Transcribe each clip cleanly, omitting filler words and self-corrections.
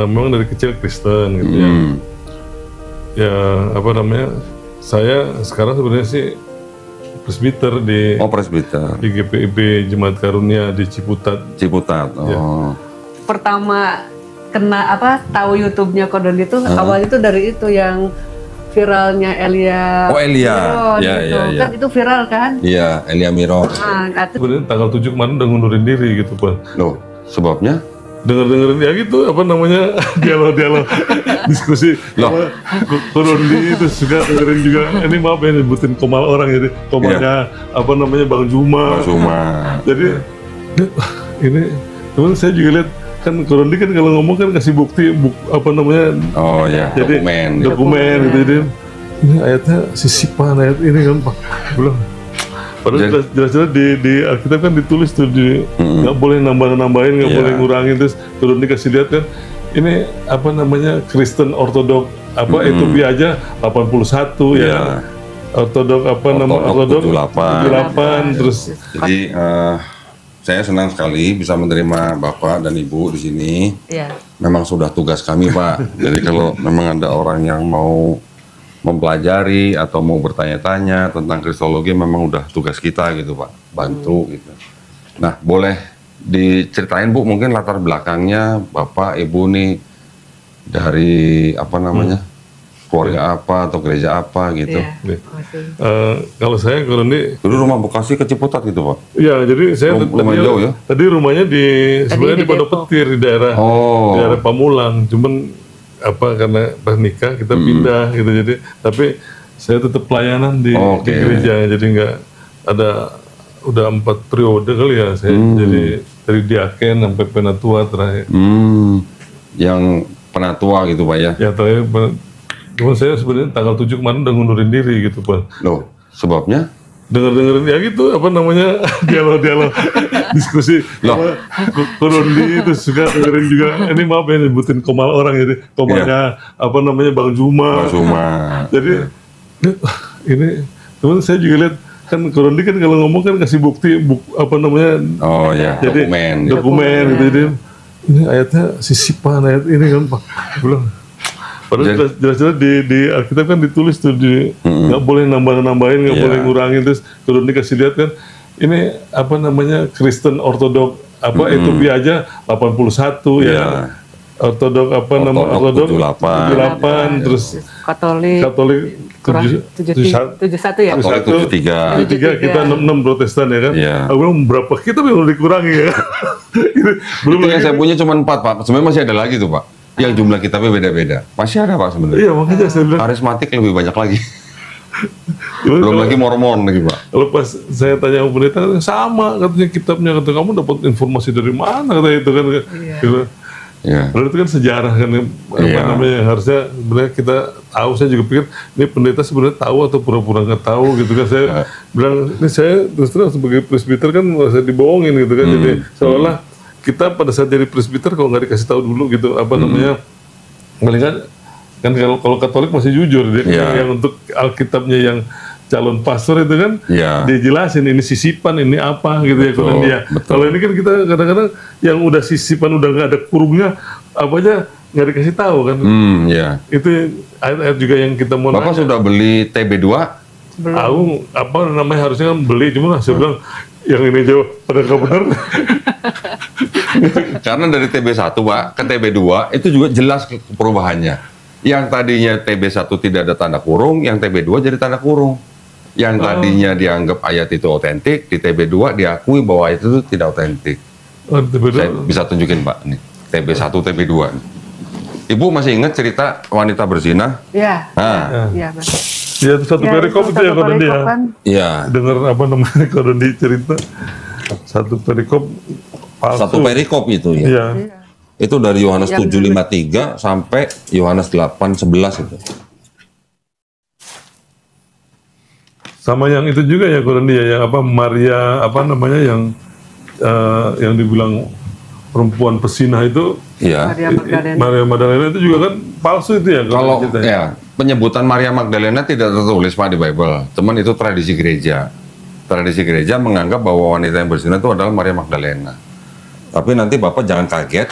memang dari kecil Kristen gitu ya. Ya apa namanya? Saya sekarang sebenarnya sih presbiter di presbiter di GPIB Jemaat Karunia di Ciputat. Ciputat. Pertama kena tahu YouTube-nya Kodondi itu awalnya itu dari itu yang viralnya Elia. Elia. Miron, gitu. Kan itu viral kan? Iya, Elia Miron. Sebenarnya tanggal 7 kemarin udah ngundurin diri gitu Pak. Loh, sebabnya? Dengerin ya gitu apa namanya dialog diskusi Kodondi itu suka dengerin juga. Ini maaf ya nyebutin komal orang jadi komalnya apa namanya Bang Juma. Jadi ini teman saya juga lihat kan Kodondi kan kalau ngomong kan kasih bukti apa namanya jadi dokumen gitu jadi ini ayatnya sisipan ayat ini kan Pak bilang. Padahal jelas-jelas di Alkitab kan ditulis tuh nggak boleh nambahin, nggak boleh ngurangin. Terus turun dikasih lihat kan, ini apa namanya Kristen Ortodok Ethiopia aja 81 ya, Ortodok Ortodok 78 terus. Jadi saya senang sekali bisa menerima Bapak dan Ibu di sini. Memang sudah tugas kami Pak. Jadi kalau memang ada orang yang mau mempelajari atau mau bertanya-tanya tentang kristologi memang udah tugas kita gitu Pak, bantu gitu. Nah boleh diceritain Bu mungkin latar belakangnya Bapak Ibu nih dari apa namanya keluarga apa atau gereja apa gitu. Kalau saya Kodondi dulu rumah Bekasi ke Ciputat gitu Pak? Iya jadi saya jauh ya? Tadi rumahnya sebenarnya di Pondok Petir di daerah Pamulang, cuman karena pas nikah kita pindah gitu jadi tapi saya tetap pelayanan di gereja jadi nggak ada udah 4 periode kali ya saya jadi dari diaken sampai penatua terakhir. Yang penatua gitu Pak ya? Ya terakhir cuma saya sebenarnya tanggal 7 kemarin udah ngundurin diri gitu Pak. Loh sebabnya? Dengerin ya gitu apa namanya dialog diskusi Kodondi itu suka dengerin juga. Ini maaf ya nyebutin komal orang jadi komalnya apa namanya Bang Juma. Jadi ini teman saya juga lihat kan Kodondi kan kalau ngomong kan kasih bukti apa namanya jadi dokumen gitu jadi ini ayatnya sisipan ayat ini kan Pak bilang. Padahal jelas-jelas di Alkitab kan ditulis tuh nggak boleh nambahin, nggak boleh ngurangin. Terus turun dikasih lihat kan, ini apa namanya Kristen Ortodok Ethiopia aja 81 ya, Ortodok Ortodok 78 terus Katolik 71 ya, Katolik 73 kita 6 Protestan ya kan. Aku bilang berapa kita belum dikurangi ya. Belum yang saya punya cuma 4 Pak, sebenarnya masih ada lagi tuh Pak. Yang jumlah kitabnya beda-beda. Masih ada Pak sebenarnya. Iya makanya saya bilang. Karismatik lebih banyak lagi. Belum lagi Mormon lagi Pak. Kalau pas saya tanya sama pendeta sama katanya kitabnya kata kamu dapat informasi dari mana kata itu kan. Padahal itu kan sejarah kan apa namanya harusnya sebenarnya kita tahu. Saya juga pikir ini pendeta sebenarnya tahu atau pura-pura nggak tahu gitu kan. Saya bilang ini saya terus terang sebagai presbiter kan saya dibohongin gitu kan. Jadi seolah kita pada saat jadi presbiter kalau nggak dikasih tahu dulu gitu apa namanya paling kan kalau Katolik masih jujur yang untuk Alkitabnya yang calon pastor itu kan dijelasin ini sisipan ini apa gitu ya kalau dia kalau ini kan kita kadang-kadang yang udah sisipan udah nggak ada kurungnya apa aja nggak dikasih tahu kan itu ayat-ayat juga yang kita mau Bapak sudah beli TB2? Aku apa namanya harusnya kan beli cuma saya bilang yang ini jauh pada nggak benar. Karena dari TB1 Pak ke TB2 itu juga jelas perubahannya. Yang tadinya TB1 tidak ada tanda kurung, yang TB2 jadi tanda kurung. Yang tadinya dianggap ayat itu otentik, di TB2 diakui bahwa ayat itu tidak otentik. Saya bisa tunjukin Pak nih, TB1, TB2. Ibu masih ingat cerita wanita berzina? Iya. Iya, satu perikop itu ya Kodondi ya. Iya. Dengar apa namanya Kodondi cerita. Satu perikop palsu. Satu perikop itu ya. Iya. Itu dari Yohanes 7:53 sampai Yohanes 8:11 itu. Sama yang itu juga ya Kodondi ya, yang apa Maria apa namanya yang dibilang perempuan pesinah itu. Iya. Maria Magdalena itu juga kan palsu itu ya. Kalau penyebutan Maria Magdalena tidak tertulis Pak di Bible, cuman itu tradisi gereja. Tradisi gereja menganggap bahwa wanita yang berzina itu adalah Maria Magdalena. Tapi nanti Bapak jangan kaget,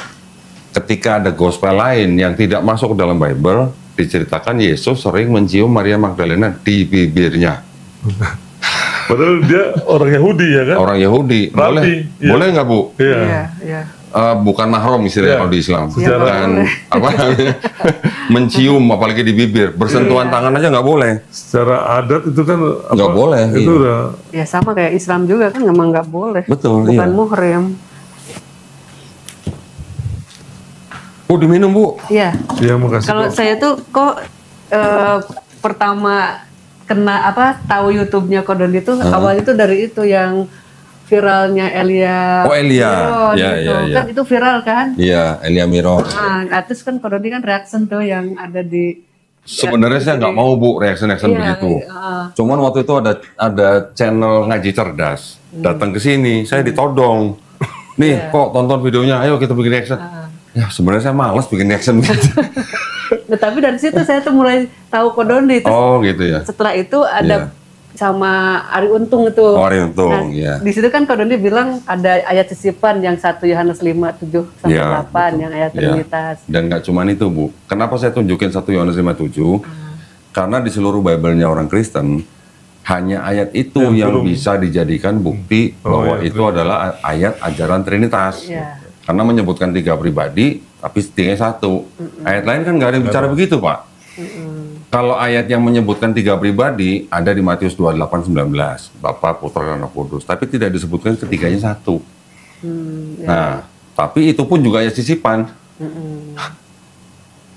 ketika ada gospel lain yang tidak masuk ke dalam Bible, diceritakan Yesus sering mencium Maria Magdalena di bibirnya. Padahal dia orang Yahudi ya kan? Orang Yahudi. Boleh, iya. boleh nggak Bu? Iya. Bukan mahram istilahnya kalau di Islam. Secara Apa mencium apalagi di bibir, bersentuhan tangan aja nggak boleh. Secara adat itu kan Nggak boleh. Itu udah Ya sama kayak Islam juga kan memang nggak boleh. Betul. Bukan muhrim. Bu, diminum Bu. Iya. Iya, makasih. Kalau saya tuh kok pertama tahu YouTube-nya Kodon itu awalnya itu dari itu yang viralnya Elia. Oh, Elia. Miron Ya, gitu. ya. Kan itu viral kan? Iya, Elia Miron. Nah, terus kan Kodon ini kan reaction tuh yang ada di Sebenarnya saya nggak mau Bu reaction begitu. Cuman waktu itu ada channel ngaji cerdas datang ke sini, saya ditodong. Nih kok tonton videonya, ayo kita bikin reaction. Ya sebenarnya saya malas bikin reaction gitu. Nah, tapi dari situ saya tuh mulai tahu Kodoni. Oh gitu ya. Setelah itu ada sama Ari Untung itu. Oh, Ari Untung, nah, di situ kan Kodoni bilang ada ayat sisipan yang 1 Yohanes 5:7-8 yang ayat Trinitas. Dan nggak cuma itu Bu. Kenapa saya tunjukin 1 Yohanes 5:7? Karena di seluruh Bible-nya orang Kristen hanya ayat itu yang bisa dijadikan bukti bahwa itu adalah ayat ajaran Trinitas. Karena menyebutkan 3 pribadi, tapi 3 satu. Ayat lain kan nggak ada yang bicara begitu Pak. Kalau ayat yang menyebutkan 3 pribadi ada di Matius 28:19, Bapa, Putra, dan Roh Kudus, tapi tidak disebutkan ketiganya satu. Nah, tapi itu pun juga ayat sisipan.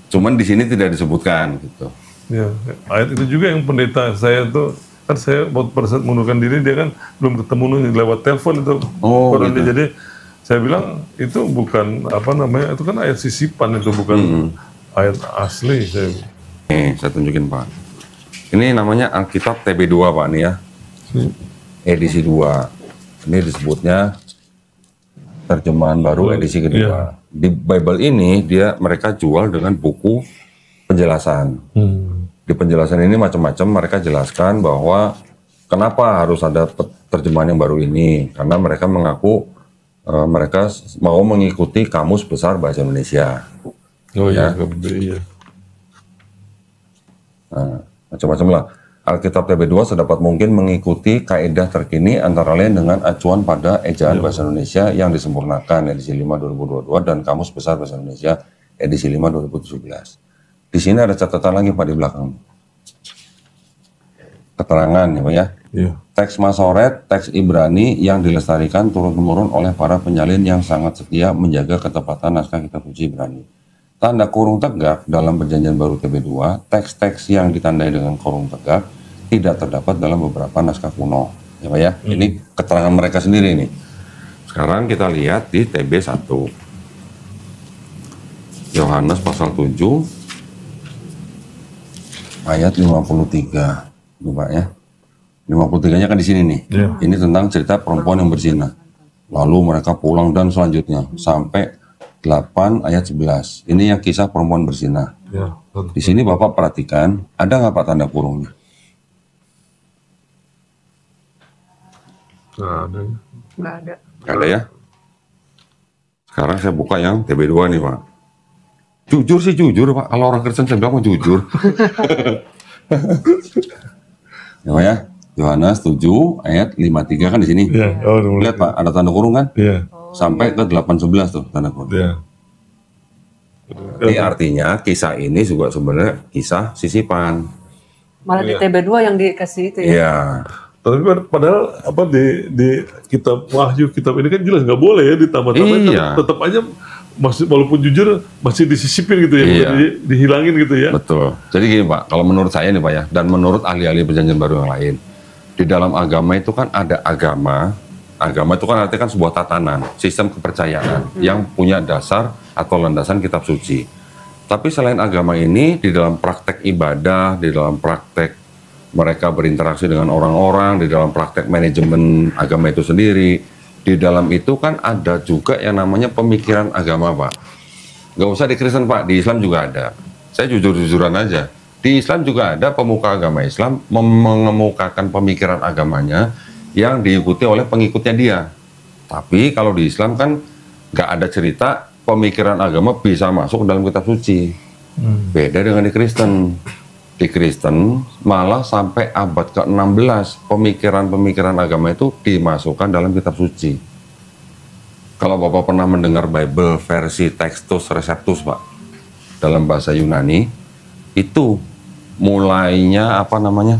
Cuman di sini tidak disebutkan gitu. Ya, ayat itu juga yang pendeta saya tuh kan saya pada saat mengundurkan diri dia kan belum ketemu nih lewat telepon itu. Gitu. Jadi saya bilang itu bukan itu kan ayat sisipan itu bukan ayat asli saya. Nih, saya tunjukin Pak. Ini namanya Alkitab TB2 Pak nih ya. Edisi 2. Ini disebutnya terjemahan baru edisi kedua. Di Bible ini mereka jual dengan buku penjelasan. Di penjelasan ini macam-macam mereka jelaskan bahwa kenapa harus ada terjemahan yang baru ini. Karena mereka mengaku mereka mau mengikuti Kamus Besar Bahasa Indonesia. Oh iya. Nah, macam-macam lah. Alkitab TB2 sedapat mungkin mengikuti kaedah terkini antara lain dengan acuan pada ejaan bahasa Indonesia yang disempurnakan edisi 5 2022 dan Kamus Besar Bahasa Indonesia edisi 5 2017. Di sini ada catatan lagi Pak di belakang. Keterangan ya Pak ya. Teks Masoret, teks Ibrani yang dilestarikan turun-temurun oleh para penyalin yang sangat setia menjaga ketepatan naskah kitab suci Ibrani. Tanda kurung tegak dalam perjanjian baru TB2, teks-teks yang ditandai dengan kurung tegak tidak terdapat dalam beberapa naskah kuno. Ya Pak ya, ini keterangan mereka sendiri nih. Sekarang kita lihat di TB1. Yohanes pasal 7 ayat 53. Ini Pak ya. 53-nya kan di sini nih. Ini tentang cerita perempuan yang berzina. Lalu mereka pulang dan selanjutnya sampai 8 ayat 11. Ini yang kisah perempuan berzina. Di sini Bapak perhatikan, ada nggak Pak tanda kurungnya? Nggak ada. Nggak ada ya? Sekarang saya buka yang TB2 nih Pak. Jujur sih jujur Pak. Kalau orang Kristen saya bilang mau jujur. Ya Pak ya. Yohanes 7 ayat 53 kan di sini. Lihat Pak, ada tanda kurung kan? Sampai ke 8:11 tuh tanda kurung. Ini artinya kisah ini juga sebenarnya kisah sisipan. Malah di TB2 yang dikasih itu ya. Iya. Tapi padahal di kitab Wahyu, kitab ini kan jelas nggak boleh ya ditambah-tambahin. Tetap aja masih walaupun jujur masih disisipin gitu ya, dihilangin gitu ya. Betul. Jadi gini Pak, kalau menurut saya nih Pak ya, dan menurut ahli-ahli perjanjian baru yang lain, di dalam agama itu kan ada agama itu kan artinya kan sebuah tatanan, sistem kepercayaan yang punya dasar atau landasan kitab suci. Tapi selain agama ini, di dalam praktek ibadah, di dalam praktek mereka berinteraksi dengan orang-orang, di dalam praktek manajemen agama itu sendiri, di dalam itu kan ada juga yang namanya pemikiran agama Pak. Nggak usah di Kristen Pak, di Islam juga ada. Saya jujur-jujuran aja. Di Islam juga ada pemuka agama Islam mengemukakan pemikiran agamanya yang diikuti oleh pengikutnya dia. Tapi kalau di Islam kan nggak ada cerita pemikiran agama bisa masuk ke dalam kitab suci. Beda dengan di Kristen. Di Kristen malah sampai abad ke-16 pemikiran-pemikiran agama itu dimasukkan dalam kitab suci. Kalau Bapak pernah mendengar Bible versi Textus Receptus, Pak, dalam bahasa Yunani, itu mulainya apa namanya?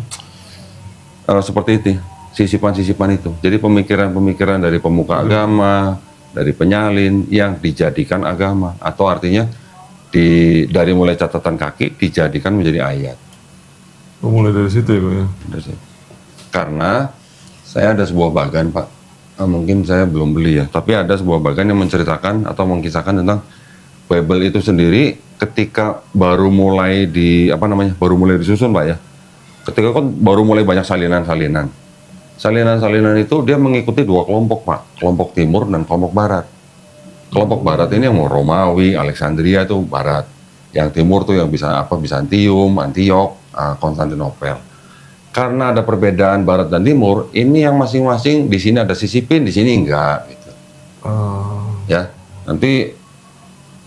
Seperti itu, sisipan-sisipan itu. Jadi pemikiran-pemikiran dari pemuka agama, dari penyalin yang dijadikan agama, atau artinya dari mulai catatan kaki dijadikan menjadi ayat. Mulai dari situ ya, Pak ya. Karena saya ada sebuah bagan, Pak, mungkin saya belum beli ya, tapi ada sebuah bagan yang menceritakan atau mengisahkan tentang Bible itu sendiri ketika baru mulai baru mulai disusun, Pak ya. Ketika kan baru mulai banyak salinan-salinan. Salinan-salinan itu dia mengikuti dua kelompok, Pak, kelompok timur dan kelompok barat. Kelompok barat ini yang Romawi, Alexandria itu barat. Yang timur tuh yang Bizantium, Antiok, Konstantinopel. Karena ada perbedaan barat dan timur, ini yang masing-masing di sini ada sisipin, di sini enggak gitu. Ya, nanti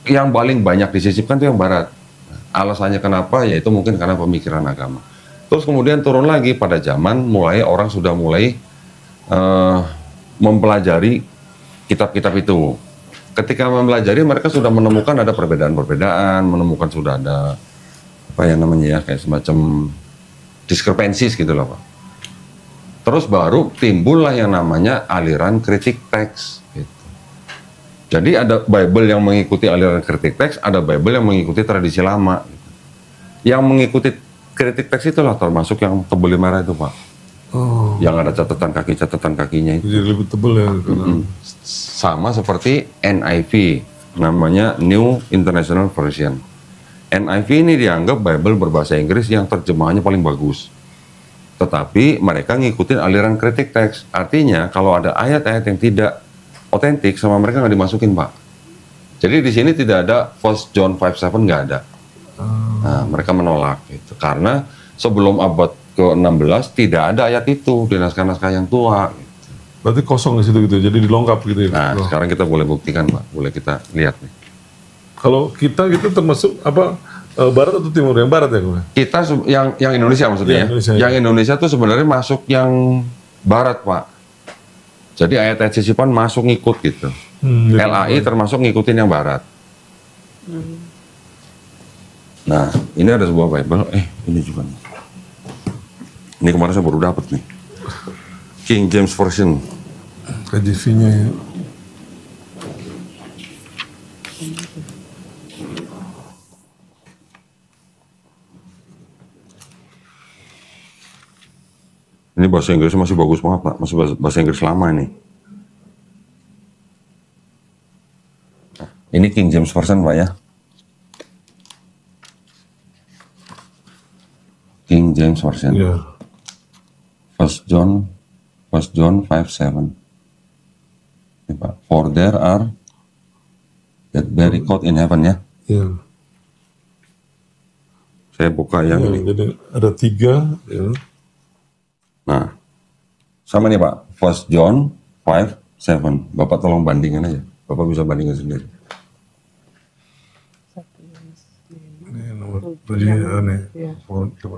yang paling banyak disisipkan itu yang barat. Alasannya kenapa? Yaitu mungkin karena pemikiran agama. Terus kemudian turun lagi pada zaman orang sudah mulai mempelajari kitab-kitab itu. Ketika mempelajari, mereka sudah menemukan ada perbedaan-perbedaan, menemukan sudah ada kayak semacam diskrepensis gitu loh, Pak. Terus baru timbullah yang namanya aliran kritik teks gitu. Jadi ada Bible yang mengikuti aliran kritik teks, ada Bible yang mengikuti tradisi lama gitu. Yang mengikuti kritik teks itulah termasuk yang tebel merah itu, Pak. Yang ada catatan kakinya itu. Jadi lebih tebal ya. Sama seperti NIV, namanya New International Version. NIV ini dianggap Bible berbahasa Inggris yang terjemahannya paling bagus. Tetapi mereka ngikutin aliran kritik teks. Artinya kalau ada ayat-ayat yang tidak otentik sama mereka nggak dimasukin, Pak. Jadi di sini tidak ada 1 John 5:7, nggak ada. Nah, mereka menolak itu karena sebelum abad ke-16 tidak ada ayat itu di naskah-naskah yang tua. Gitu. Berarti kosong di situ gitu, jadi dilengkap gitu ya. Nah, sekarang kita boleh buktikan, Pak. Boleh kita lihat nih. Kalau kita gitu termasuk barat atau timur? Yang barat ya, Pak? Kita yang Indonesia maksudnya ya. Indonesia, yang Indonesia tuh sebenarnya masuk yang barat, Pak. Jadi ayat-ayat sisipan masuk ngikut gitu. LAI termasuk ngikutin yang barat. Nah, ini ada sebuah Bible. Ini juga nih. Ini kemarin saya baru dapat nih. King James Version. KJV-nya ya. Ini bahasa Inggrisnya masih bagus banget, Pak. Masih bahasa Inggris lama ini. Ini King James Version, Pak ya. King James Version. Yeah. 1 John 5:7. Ini, Pak. For there are that bear record in heaven ya. Yeah. Saya buka yang ini. Jadi ada 3. Ya. Nah, sama nih Pak. 1 John 5:7. Bapak tolong bandingin aja. Bapak bisa bandingin sendiri. Ini nomor aneh. Coba.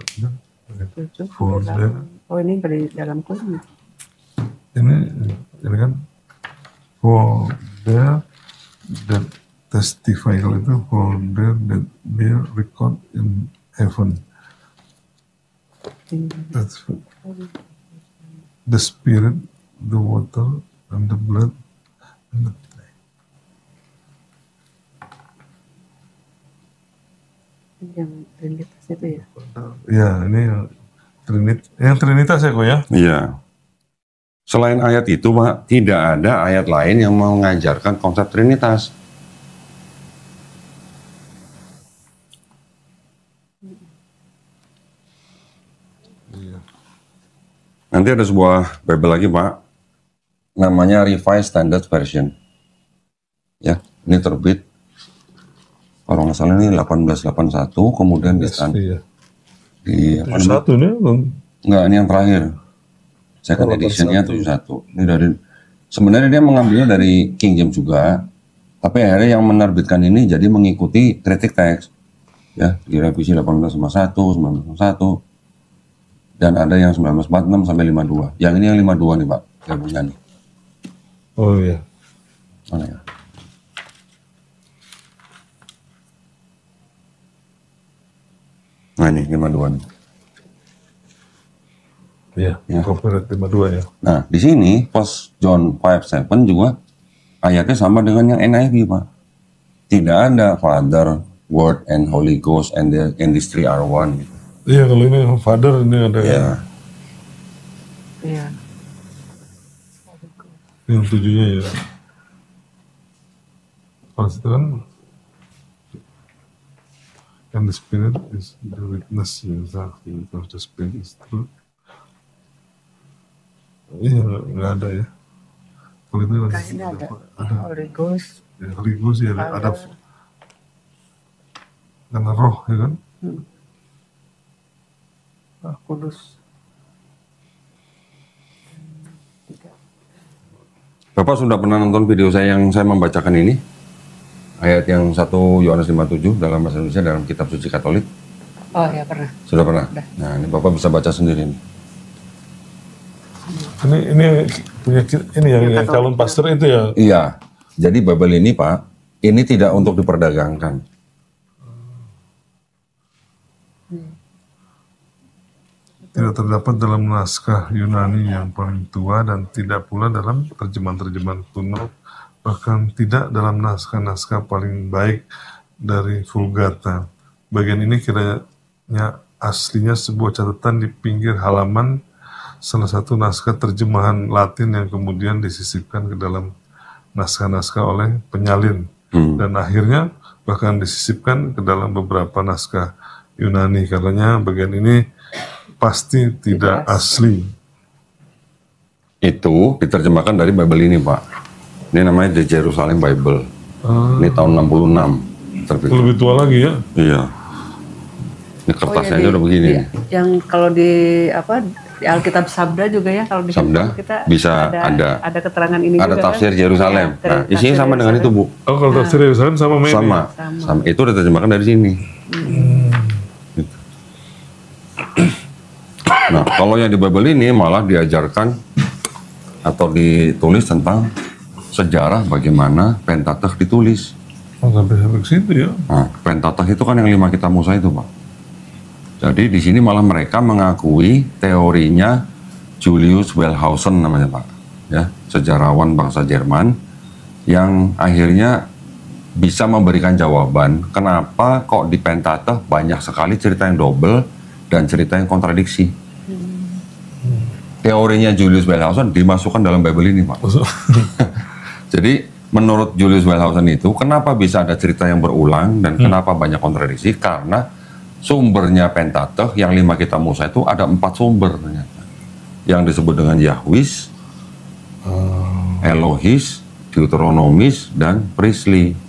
For there. Oh, ini dari dalam Quran. Ini kan for there that testify, kalau itu for there that bear record in heaven. That's the spirit, the water, and the blood, and the yang Trinitas itu ya? Ya, ini yang Trinitas ya, kok ya? Iya. Selain ayat itu, Pak, tidak ada ayat lain yang mengajarkan konsep Trinitas. Iya. Nanti ada sebuah Bible lagi, Pak, namanya Revised Standard Version. Ya, ini terbit kalau nggak salah ini 1881, kemudian di apa namanya? 71 nih? Enggak, ini yang terakhir. Second edition-nya 71. Ini dari sebenarnya dia mengambilnya dari King James juga, Tapi akhirnya yang menerbitkan ini jadi mengikuti kritik teks. Ya, direvisi 1851, 1951. Dan ada yang 1946 sampai 52. Yang ini yang 52 nih Pak, saya punya nih. Oh iya. Mana ya? Nah ini 52 nih. Iya, Ya. copyright 52 ya. Nah, di sini First John 5:7 juga ayatnya sama dengan yang NIV, Pak. Tidak ada Father, Word, and Holy Ghost, and these three are one. Gitu. Iya, kalau ini Father ini ada Ya, Iya. yang tujuhnya ya. Pas itu kan and the Spirit is the witness, ya, exactly, of the Spirit is true. Iya, nggak ada ya. Kalau itu Kayaknya ada Holy Ghost. ya, Holy Ghost ya, ada karena roh ya kan. Roh Kudus. Bapak sudah pernah nonton video saya yang saya membacakan ini? Ayat yang 1 Yohanes 5:7 dalam bahasa Indonesia dalam kitab suci Katolik. Oh ya pernah. Sudah pernah? Nah, ini Bapak bisa baca sendiri nih. Ini punya ini yang calon pastor itu ya. Iya. Jadi Bible ini, Pak, ini tidak untuk diperdagangkan. Tidak terdapat dalam naskah Yunani yang paling tua dan tidak pula dalam terjemahan-terjemahan kuno, bahkan tidak dalam naskah-naskah paling baik dari Vulgata. Bagian ini kiranya aslinya sebuah catatan di pinggir halaman salah satu naskah terjemahan Latin yang kemudian disisipkan ke dalam naskah-naskah oleh penyalin dan akhirnya bahkan disisipkan ke dalam beberapa naskah Yunani. Karenanya bagian ini pasti tidak asli. Itu diterjemahkan dari Bible ini, Pak. Ini namanya The Jerusalem Bible. Ini tahun 66 terbit. Lebih tua lagi ya. Iya. Ini kertasnya aja udah begini. Iya. Yang kalau di apa di Alkitab Sabda juga ya, kalau di Sabda kita bisa ada keterangan ini ada juga tafsir kan? Jerusalem. Iya, Nah, isinya sama dengan itu, Bu. Oh, kalau tafsir Yerusalem sama Mary. Sama. Itu diterjemahkan dari sini. Gitu. Nah, kalau yang di Bible ini malah diajarkan atau ditulis tentang sejarah bagaimana Pentateuch ditulis. Oh, sampai ke situ ya. Nah, Pentateuch itu kan yang 5 kitab Musa itu, Pak. Jadi di sini malah mereka mengakui teorinya Julius Wellhausen namanya, Pak. Ya, sejarawan bangsa Jerman yang akhirnya bisa memberikan jawaban kenapa kok di Pentateuch banyak sekali cerita yang double dan cerita yang kontradiksi. Teorinya Julius Wellhausen dimasukkan dalam Bible ini, Pak. Jadi menurut Julius Wellhausen itu kenapa bisa ada cerita yang berulang dan kenapa banyak kontradiksi? Karena sumbernya Pentateuch yang 5 kitab Musa itu ada 4 sumber ternyata. Yang disebut dengan Yahwis, Elohis, Deuteronomis, dan Priestly.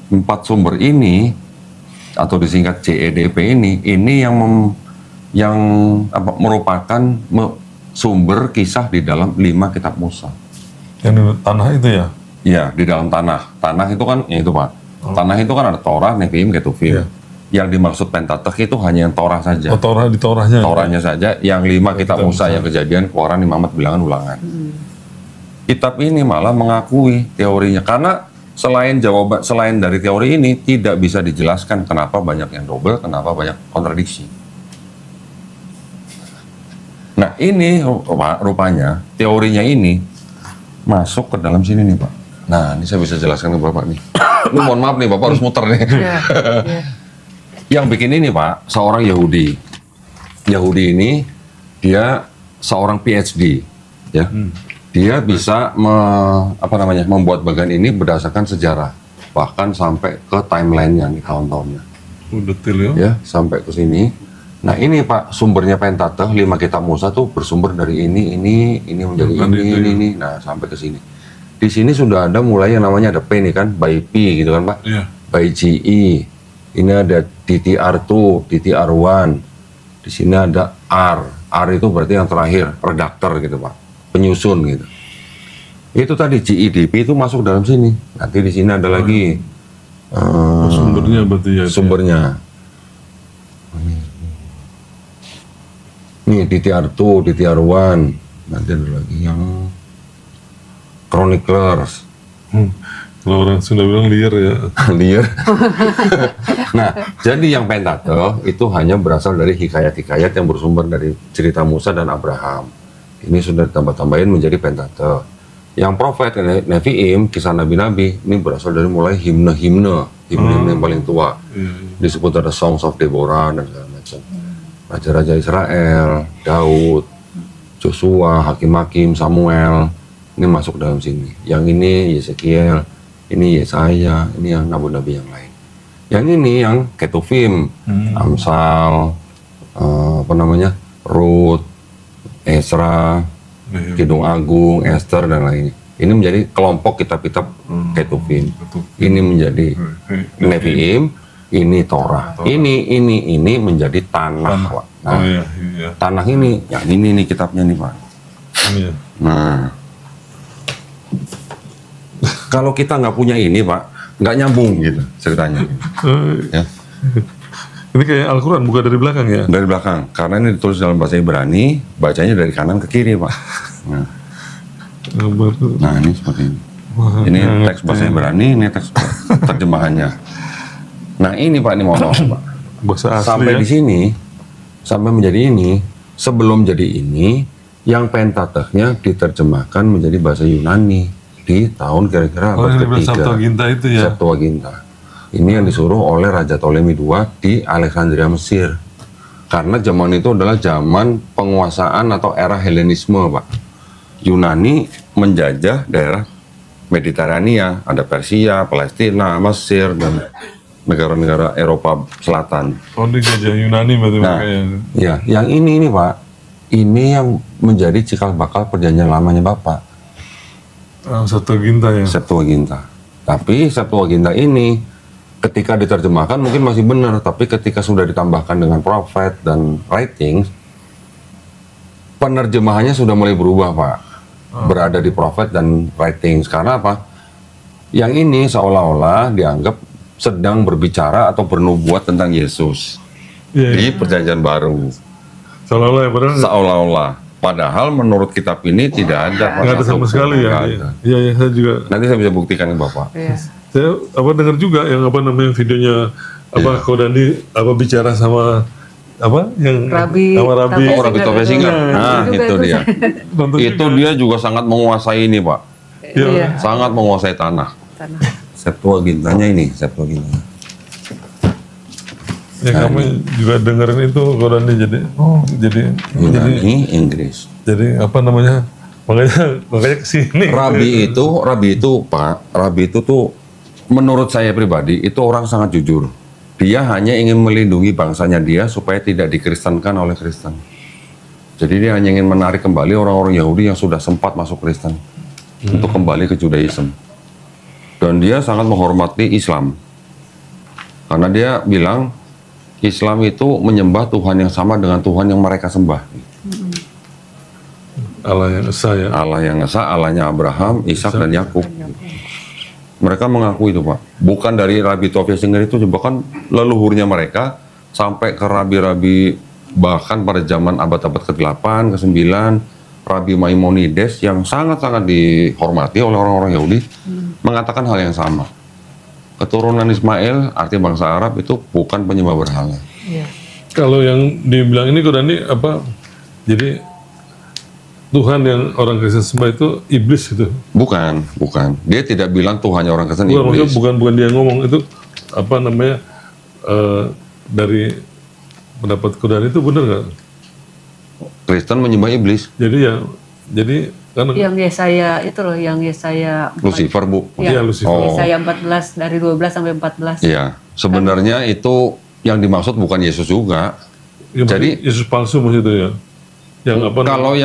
4 sumber ini atau disingkat JEDP ini yang merupakan sumber kisah di dalam 5 kitab Musa. Yang di tanah itu ya? Iya, di dalam tanah. Tanah itu kan, ya itu Pak. Tanah itu kan ada Torah, Nevi'im, Ketuvim. Iya. Yang dimaksud Pentateuch itu hanya yang Torah saja. Oh, Torah di Torahnya. Torahnya saja. Yang 5 kitab Musa, yang Kejadian, Keluaran, Imamat, Bilangan, Ulangan. Kitab ini malah mengakui teorinya. Karena selain dari teori ini tidak bisa dijelaskan kenapa banyak yang double, kenapa banyak kontradiksi. Nah ini rupanya teorinya ini masuk ke dalam sini nih Pak. Nah ini saya bisa jelaskan ke Bapak nih. Ini mohon maaf nih Bapak harus muter nih. Yang bikin ini Pak seorang Yahudi. Yahudi ini dia seorang PhD ya. Dia bisa membuat bagian ini berdasarkan sejarah, bahkan sampai ke timelinenya nih tahun-tahunnya. Detail ya? Ya, sampai ke sini. Nah ini Pak, sumbernya Pentateuch 5 kitab Musa tuh bersumber dari ini menjadi ini. Nah sampai ke sini. Di sini sudah ada mulai yang namanya ada P nih kan, by P gitu kan Pak. Iya. By GE. Ini ada DTR2, DTR1. Di sini ada R. R itu berarti yang terakhir, redaktor gitu Pak. Penyusun gitu. Itu tadi GEDP itu masuk dalam sini. Nanti di sini ada lagi sumbernya berarti ya. Sumbernya. Nih DTR2, DTR1. Nanti ada lagi yang Chroniclers. Kalau orang Sunda bilang liar ya. Liar. Nah, jadi yang Pentateuch itu hanya berasal dari hikayat-hikayat yang bersumber dari cerita Musa dan Abraham. Ini sudah ditambah-tambahin menjadi Pentateuch. Yang Prophet, Nevi'im, kisah nabi-nabi, ini berasal dari mulai himne-himne yang paling tua. Disebut ada Songs of Deborah dan segala macam. Raja-raja Israel, Daud, Joshua, Hakim-Hakim, Samuel, ini masuk dalam sini. Yang ini Yesekiel, ini Yesaya, ini yang nabi-nabi yang lain. Yang ini yang Ketuvim, Amsal, Rut, Ezra, Kidung Agung, Esther dan lainnya. Ini menjadi kelompok kitab-kitab Ketuvim. Ini menjadi Nevi'im, ini Torah. Ini menjadi tanah, Pak. Nah, tanah ini, ya ini nih kitabnya nih, Pak. Nah, kalau kita nggak punya ini, Pak, nggak nyambung gitu ceritanya. Ya. Ini kayak Al-Quran, bukan dari belakang ya? Dari belakang, karena ini ditulis dalam bahasa Ibrani, bacanya dari kanan ke kiri, Pak. Nah ini seperti ini. Ini teks bahasa Ibrani, ini teks terjemahannya. Nah ini Pak, ini mohon Pak. Bahasa asli sampai ya? Di sini, sampai menjadi ini, sebelum jadi ini, yang Pentateuchnya diterjemahkan menjadi bahasa Yunani di tahun kira-kira abad ketiga. Septuaginta itu ya? Septuaginta. Ini yang disuruh oleh Raja Ptolemy II di Alexandria, Mesir. Karena zaman itu adalah zaman penguasaan atau era Helenisme, Pak. Yunani menjajah daerah Mediterania, ada Persia, Palestina, Mesir, dan negara-negara Eropa Selatan. Oh, dijajah Yunani berarti. Nah, ya, yang ini Pak, ini yang menjadi cikal bakal perjanjian lamanya Bapak. Septuaginta ya? Septuaginta. Tapi Septuaginta ini ketika diterjemahkan mungkin masih benar, tapi ketika sudah ditambahkan dengan prophet dan writings, penerjemahannya sudah mulai berubah, Pak. Berada di prophet dan writings. Karena apa? Yang ini seolah-olah dianggap sedang berbicara atau bernubuat tentang Yesus di perjanjian baru. Seolah-olah ya, padahal seolah-olah. Padahal menurut kitab ini tidak ada. Nggak ada sama sekali ya? Iya, saya juga. Nanti saya bisa buktikan ke Bapak. Saya dengar juga yang videonya Kodandi bicara sama Rabi Tove Singgar. Nah, itu dia. Itu dia juga sangat menguasai ini, Pak. Iya. Sangat menguasai tanah. Septuagintanya ini, Septuagintanya. Ya kami juga dengerin itu Kodandi jadi Inggris. Jadi makanya kesini. Rabi itu Pak, Rabi itu tuh menurut saya pribadi itu orang sangat jujur. Dia hanya ingin melindungi bangsanya dia supaya tidak dikristenkan oleh Kristen. Jadi dia hanya ingin menarik kembali orang-orang Yahudi yang sudah sempat masuk Kristen untuk kembali ke Judaism. Dan dia sangat menghormati Islam. Karena dia bilang Islam itu menyembah Tuhan yang sama dengan Tuhan yang mereka sembah. Allah yang Esa ya? Allah yang Esa, Allahnya Abraham, Ishak dan Yakub. Mereka mengaku itu, Pak. Bukan dari Rabi Tove Singgar itu, bahkan leluhurnya mereka sampai ke rabi-rabi bahkan pada zaman abad-abad ke-8, ke-9, Rabi Maimonides yang sangat-sangat dihormati oleh orang-orang Yahudi mengatakan hal yang sama. Keturunan Ismail, arti bangsa Arab itu bukan penyembah berhala. Iya. Kalau yang dibilang ini Kodandi jadi Tuhan yang orang Kristen sembah itu iblis itu? Bukan. Dia tidak bilang Tuhannya orang Kristen iblis. Bukan dia ngomong itu dari pendapat Kodandi itu benar nggak? Kristen menyembah iblis. Jadi kan yang Yesaya itu loh, yang Yesaya Lucifer, Bu. Iya, Lucifer. Yesaya 14 dari 12 sampai 14. Iya, sebenarnya itu yang dimaksud bukan Yesus juga. Ya, jadi Yesus palsu maksudnya ya. Yang kalau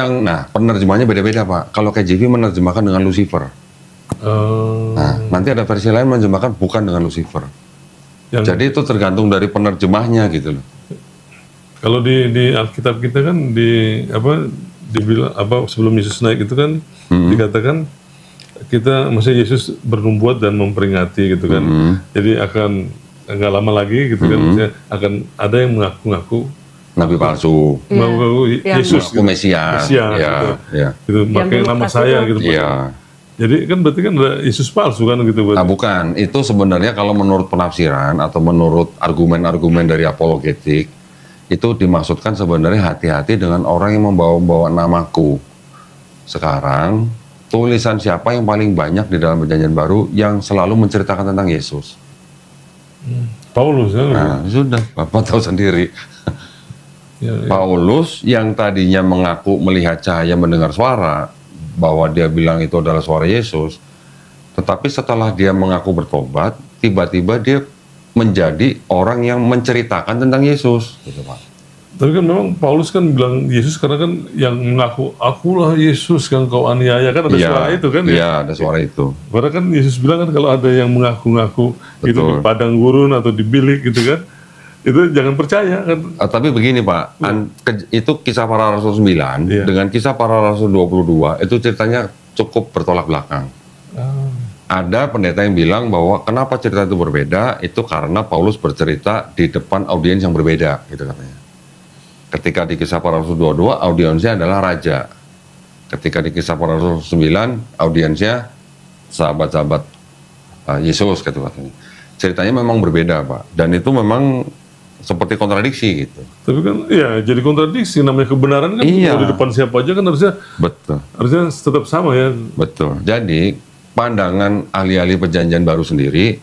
penerjemahannya beda-beda, Pak. Kalau KJV menerjemahkan dengan Lucifer. Nah, nanti ada versi lain menerjemahkan bukan dengan Lucifer. Jadi itu tergantung dari penerjemahnya gitu loh. Kalau di Alkitab kita kan dibilang sebelum Yesus naik itu kan dikatakan maksudnya Yesus bernubuat dan memperingati gitu kan. Jadi akan nggak lama lagi gitu kan, maksudnya akan ada yang mengaku-ngaku nabi palsu, mengaku Yesus, mengaku Mesias, gitu. Gitu, pakai nama saya gitu. Iya. Jadi kan berarti kan ada Yesus palsu kan gitu. Nah, bukan, itu sebenarnya kalau menurut penafsiran atau menurut argumen-argumen dari apologetik, itu dimaksudkan sebenarnya hati-hati dengan orang yang membawa-bawa namaku. Sekarang, tulisan siapa yang paling banyak di dalam Perjanjian Baru yang selalu menceritakan tentang Yesus? Paulus kan? Nah, sudah, Bapak tahu sendiri. Paulus yang tadinya mengaku melihat cahaya mendengar suara, bahwa dia bilang itu adalah suara Yesus, tetapi setelah dia mengaku bertobat, tiba-tiba dia menjadi orang yang menceritakan tentang Yesus, gitu Pak. Tapi kan memang Paulus kan bilang Yesus karena kan yang mengaku, akulah Yesus yang kau aniaya, kan ada suara itu kan? Iya, ada suara itu. Padahal kan Yesus bilang kan kalau ada yang mengaku-ngaku itu di padang gurun atau di bilik gitu kan, itu jangan percaya kan. Tapi begini Pak, itu kisah para Rasul 9 dengan kisah para Rasul 22 itu ceritanya cukup bertolak belakang. Ada pendeta yang bilang bahwa kenapa cerita itu berbeda, itu karena Paulus bercerita di depan audiens yang berbeda, gitu katanya. Ketika di kisah para Rasul 22, audiensnya adalah raja. Ketika di kisah para Rasul 9, audiensnya sahabat-sahabat Yesus, gitu katanya. Ceritanya memang berbeda Pak, dan itu memang seperti kontradiksi gitu. Tapi kan ya jadi kontradiksi, namanya kebenaran kan di depan siapa aja kan harusnya tetap sama ya. Betul. Jadi pandangan ahli-ahli Perjanjian Baru sendiri,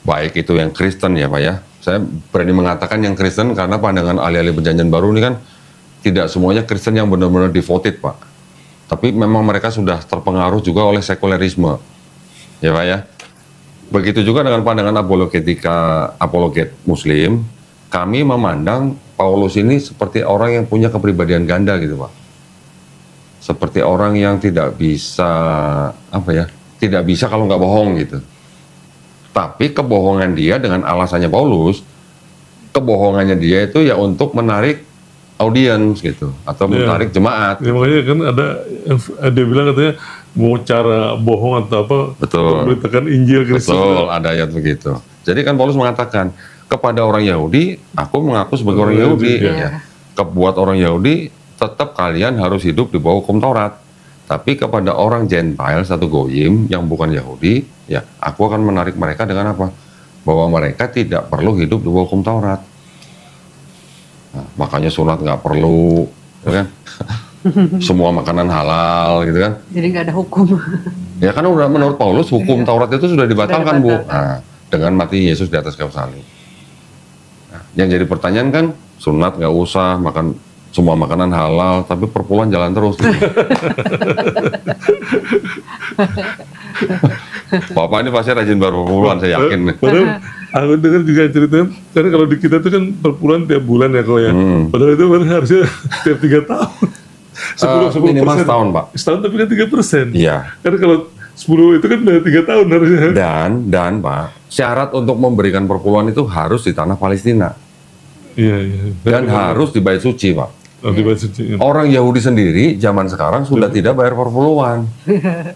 baik itu yang Kristen ya Pak ya. Saya berani mengatakan yang Kristen karena pandangan ahli-ahli Perjanjian Baru ini kan tidak semuanya Kristen yang benar-benar devoted Pak. Tapi memang mereka sudah terpengaruh juga oleh sekulerisme. Ya Pak ya. Begitu juga dengan pandangan apologet Muslim. Kami memandang Paulus ini seperti orang yang punya kepribadian ganda gitu Pak. Seperti orang yang tidak bisa, tidak bisa kalau nggak bohong gitu. Tapi kebohongan dia dengan alasannya Paulus, kebohongannya dia itu ya untuk menarik audiens gitu, atau menarik jemaat. Ya, makanya kan dia bilang katanya mau cara bohong atau apa, memberitakan Injil Kristus. Betul, ada ayat begitu. Jadi kan Paulus mengatakan, kepada orang Yahudi, aku mengaku sebagai orang Yahudi. Ya. Kebuat orang Yahudi, tetap kalian harus hidup di bawah hukum Taurat. Tapi kepada orang Gentile, satu goyim yang bukan Yahudi, ya aku akan menarik mereka dengan apa? Bahwa mereka tidak perlu hidup di bawah hukum Taurat. Nah, makanya sunat nggak perlu, ya kan? Semua makanan halal, gitu kan? Jadi nggak ada hukum. Ya kan udah menurut Paulus hukum Taurat itu sudah dibatalkan Bu. Nah, dengan mati Yesus di atas kayu salib. Yang jadi pertanyaan kan, sunat nggak usah, makan semua makanan halal, tapi perpuluhan jalan terus. Bapak ini pasti rajin perpuluhan, saya yakin. Padahal aku dengar juga ceritanya, karena kalau di kita itu kan perpuluhan tiap bulan ya kok ya. Padahal itu kan harusnya tiap 3 tahun. 10 minimal setahun Pak. Setahun tapi kan 3%. Iya. Karena kalau 10 itu kan udah 3 tahun harusnya. Dan Pak, syarat untuk memberikan perpuluhan itu harus di tanah Palestina. Iya. Dan harus di bait suci Pak. Di bait suci. Orang Yahudi sendiri zaman sekarang sudah tidak bayar perpuluhan.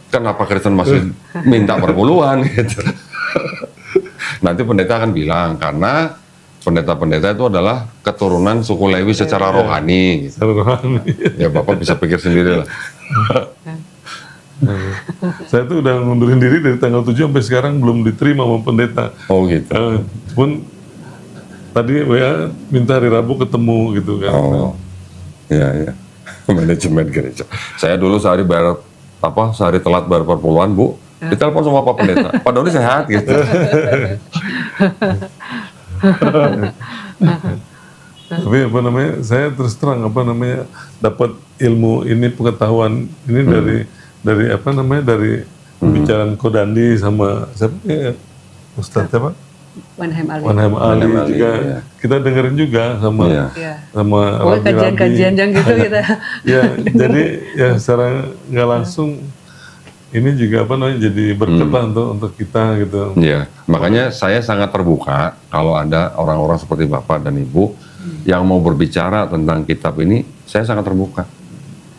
Kenapa Kristen masih minta perpuluhan gitu? Nanti pendeta akan bilang karena pendeta-pendeta itu adalah keturunan suku Lewi secara rohani. Gitu. Ya Bapak bisa pikir sendiri lah. Saya tuh udah ngundurin diri dari tanggal 7 sampai sekarang belum diterima sama pendeta. Oh gitu. Pun tadi WA minta hari Rabu ketemu gitu kan. Oh, iya. Manajemen gereja. Saya dulu sehari telat bayar perpuluhan Bu. Ditelepon sama Pak Pendeta. Pak Doni sehat gitu. Tapi saya terus terang dapat ilmu ini, pengetahuan ini dari pembicaraan Kodandi sama siapa ya, Ustadz apa? Wanham Ali juga. Ya. Kita dengerin juga sama kajian-kajian yang gitu kita. Ya, jadi ya secara nggak langsung ini juga jadi berkat untuk kita gitu. Ya, makanya saya sangat terbuka kalau ada orang-orang seperti Bapak dan Ibu yang mau berbicara tentang kitab ini, saya sangat terbuka.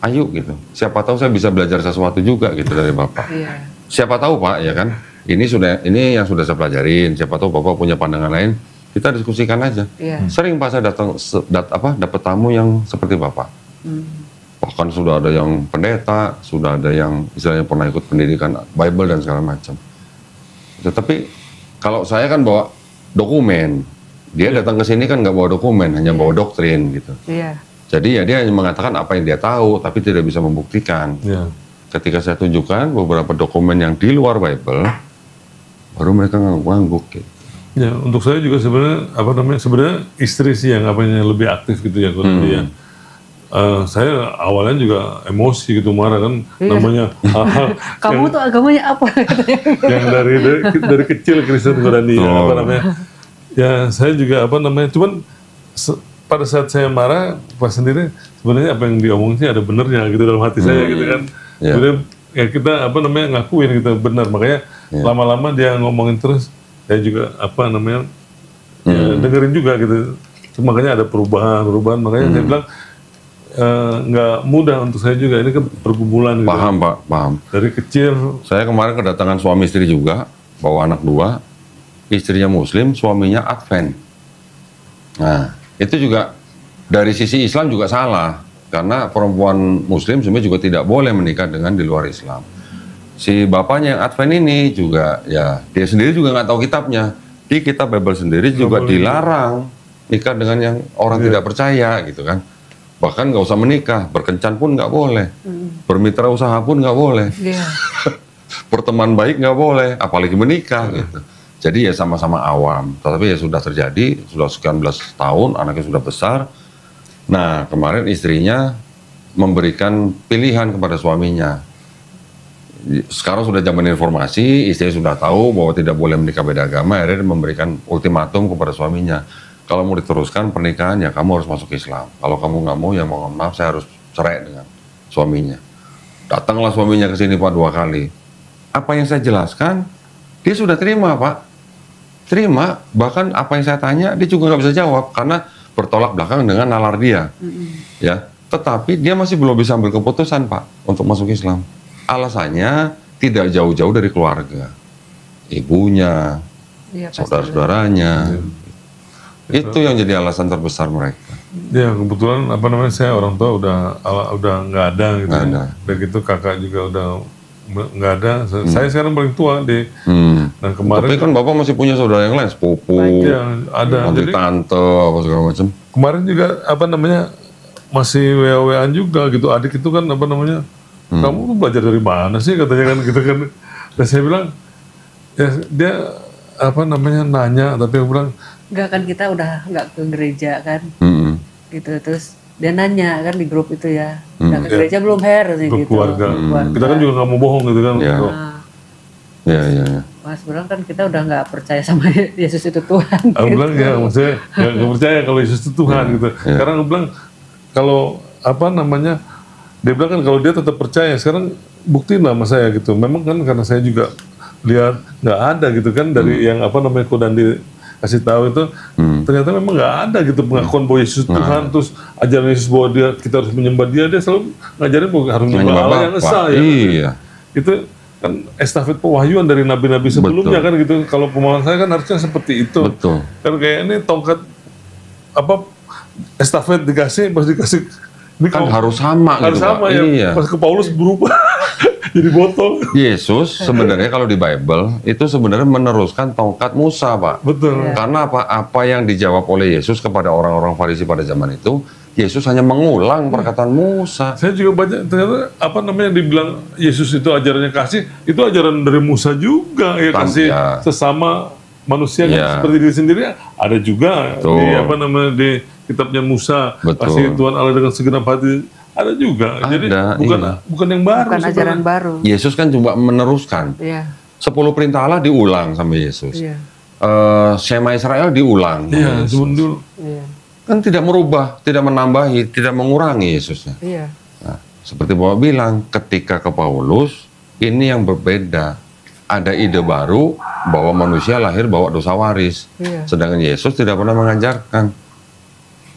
Ayo gitu. Siapa tahu saya bisa belajar sesuatu juga gitu dari Bapak. siapa tahu Pak, ya kan? Ini yang sudah saya pelajarin. Siapa tahu Bapak punya pandangan lain, kita diskusikan aja. Sering Pak saya dapat tamu yang seperti Bapak. Bahkan sudah ada yang pendeta, sudah ada yang istilahnya pernah ikut pendidikan Bible dan segala macam. Tetapi kalau saya kan bawa dokumen, dia datang ke sini kan nggak bawa dokumen, hanya bawa doktrin gitu. Jadi ya dia hanya mengatakan apa yang dia tahu, tapi tidak bisa membuktikan. Ketika saya tunjukkan beberapa dokumen yang di luar Bible, baru mereka ngangguk-ngangguk gitu. Ya, untuk saya juga sebenarnya istri sih yang lebih aktif gitu ya kalau dia. Saya awalnya juga emosi gitu, marah kan, namanya kamu tuh agamanya apa? yang dari kecil Kristen Qurani, ya saya juga cuman pada saat saya marah pas sendiri, sebenarnya apa yang diomongin ada benernya gitu dalam hati saya gitu kan. Kemudian ya kita ngakuin gitu benar, makanya lama-lama dia ngomongin terus, saya juga ya, dengerin juga gitu. Makanya ada perubahan, makanya saya bilang nggak mudah untuk saya juga, ini kan pergumulan gitu. Paham Pak, paham. Dari kecil. Saya kemarin kedatangan suami istri juga, bawa anak 2, istrinya Muslim, suaminya Advent. Nah, itu juga dari sisi Islam juga salah, karena perempuan Muslim sebenarnya juga tidak boleh menikah dengan di luar Islam. Si bapaknya yang Advent ini juga, ya dia sendiri juga nggak tahu kitabnya. Di kitab Bible sendiri juga dilarang nikah dengan yang orang tidak percaya gitu kan. Bahkan nggak usah menikah, berkencan pun nggak boleh, bermitra usaha pun nggak boleh, berteman baik nggak boleh, apalagi menikah gitu. Jadi ya sama-sama awam, tapi ya sudah terjadi, sudah sekian belas tahun, anaknya sudah besar. Nah kemarin istrinya memberikan pilihan kepada suaminya. Sekarang sudah zaman informasi, istrinya sudah tahu bahwa tidak boleh menikah beda agama, akhirnya memberikan ultimatum kepada suaminya. Kalau mau diteruskan pernikahan ya kamu harus masuk Islam. Kalau kamu nggak mau ya mohon maaf saya harus cerai dengan suaminya. Datanglah suaminya ke sini Pak 2 kali. Apa yang saya jelaskan dia sudah terima Pak. Terima, bahkan apa yang saya tanya dia juga nggak bisa jawab karena bertolak belakang dengan nalar dia. Ya, tetapi dia masih belum bisa ambil keputusan Pak untuk masuk Islam. Alasannya tidak jauh-jauh dari keluarga, ibunya, saudara-saudaranya. Itu yang jadi alasan terbesar mereka. Ya kebetulan saya orang tua udah nggak ada gitu. Begitu kakak juga udah nggak ada. Saya sekarang paling tua di. Nah kemarin. Tapi kan bapak masih punya saudara yang lain, sepupu, ada. Jadi, tante, apa segala macam. Kemarin juga masih WA-WAan juga gitu. Adik itu kan kamu tuh belajar dari mana sih katanya kan gitu kan. Dan saya bilang ya dia nanya, tapi aku bilang enggak kan kita udah nggak ke gereja kan, gitu terus dia nanya kan di grup itu ya, udah ke gereja belum gitu. Keluarga. Kita kan juga nggak mau bohong gitu kan. Ya. Mas bilang kan kita udah nggak percaya sama Yesus itu Tuhan. Aku bilang ya maksudnya nggak percaya kalau Yesus itu Tuhan gitu. Sekarang aku bilang kalau dia bilang kan kalau dia tetap percaya, sekarang buktiin lah sama saya gitu. Memang kan karena saya juga lihat nggak ada gitu kan dari yang Kodan dikasih tahu itu, ternyata memang nggak ada gitu pengakuan bahwa Yesus Tuhan, terus ajaran Yesus bahwa kita harus menyembah dia selalu ngajarin bahwa harus menyembah Allah yang esa ya. Iya. Itu kan estafet pewahyuan dari nabi-nabi sebelumnya kan gitu. Kalau pemahaman saya kan harusnya seperti itu. Betul. Kan kayak ini tongkat estafet dikasih ini kan harus sama harus gitu sama Pak. Ya. Iya. Pas ke Paulus berubah jadi botol. Yesus sebenarnya kalau di Bible itu sebenarnya meneruskan tongkat Musa Pak. Betul. Karena apa yang dijawab oleh Yesus kepada orang-orang Farisi pada zaman itu, Yesus hanya mengulang perkataan Musa. Saya juga banyak ternyata dibilang Yesus itu ajarannya kasih, itu ajaran dari Musa juga ya, kasih sesama manusia kan seperti diri sendiri ada juga. Betul. Di kitabnya Musa. Betul. Kasih Tuhan Allah dengan segenap hati ada juga. Jadi bukan yang baru. Bukan ajaran baru. Yesus kan cuma meneruskan. 10 perintah Allah diulang sama Yesus. Shema Israel diulang. Iya, dulu. Kan tidak merubah, tidak menambahi, tidak mengurangi Yesusnya. Nah, seperti Bapak bilang, ketika ke Paulus, ini yang berbeda. Ada ide baru bahwa manusia lahir bawa dosa waris. Sedangkan Yesus tidak pernah mengajarkan.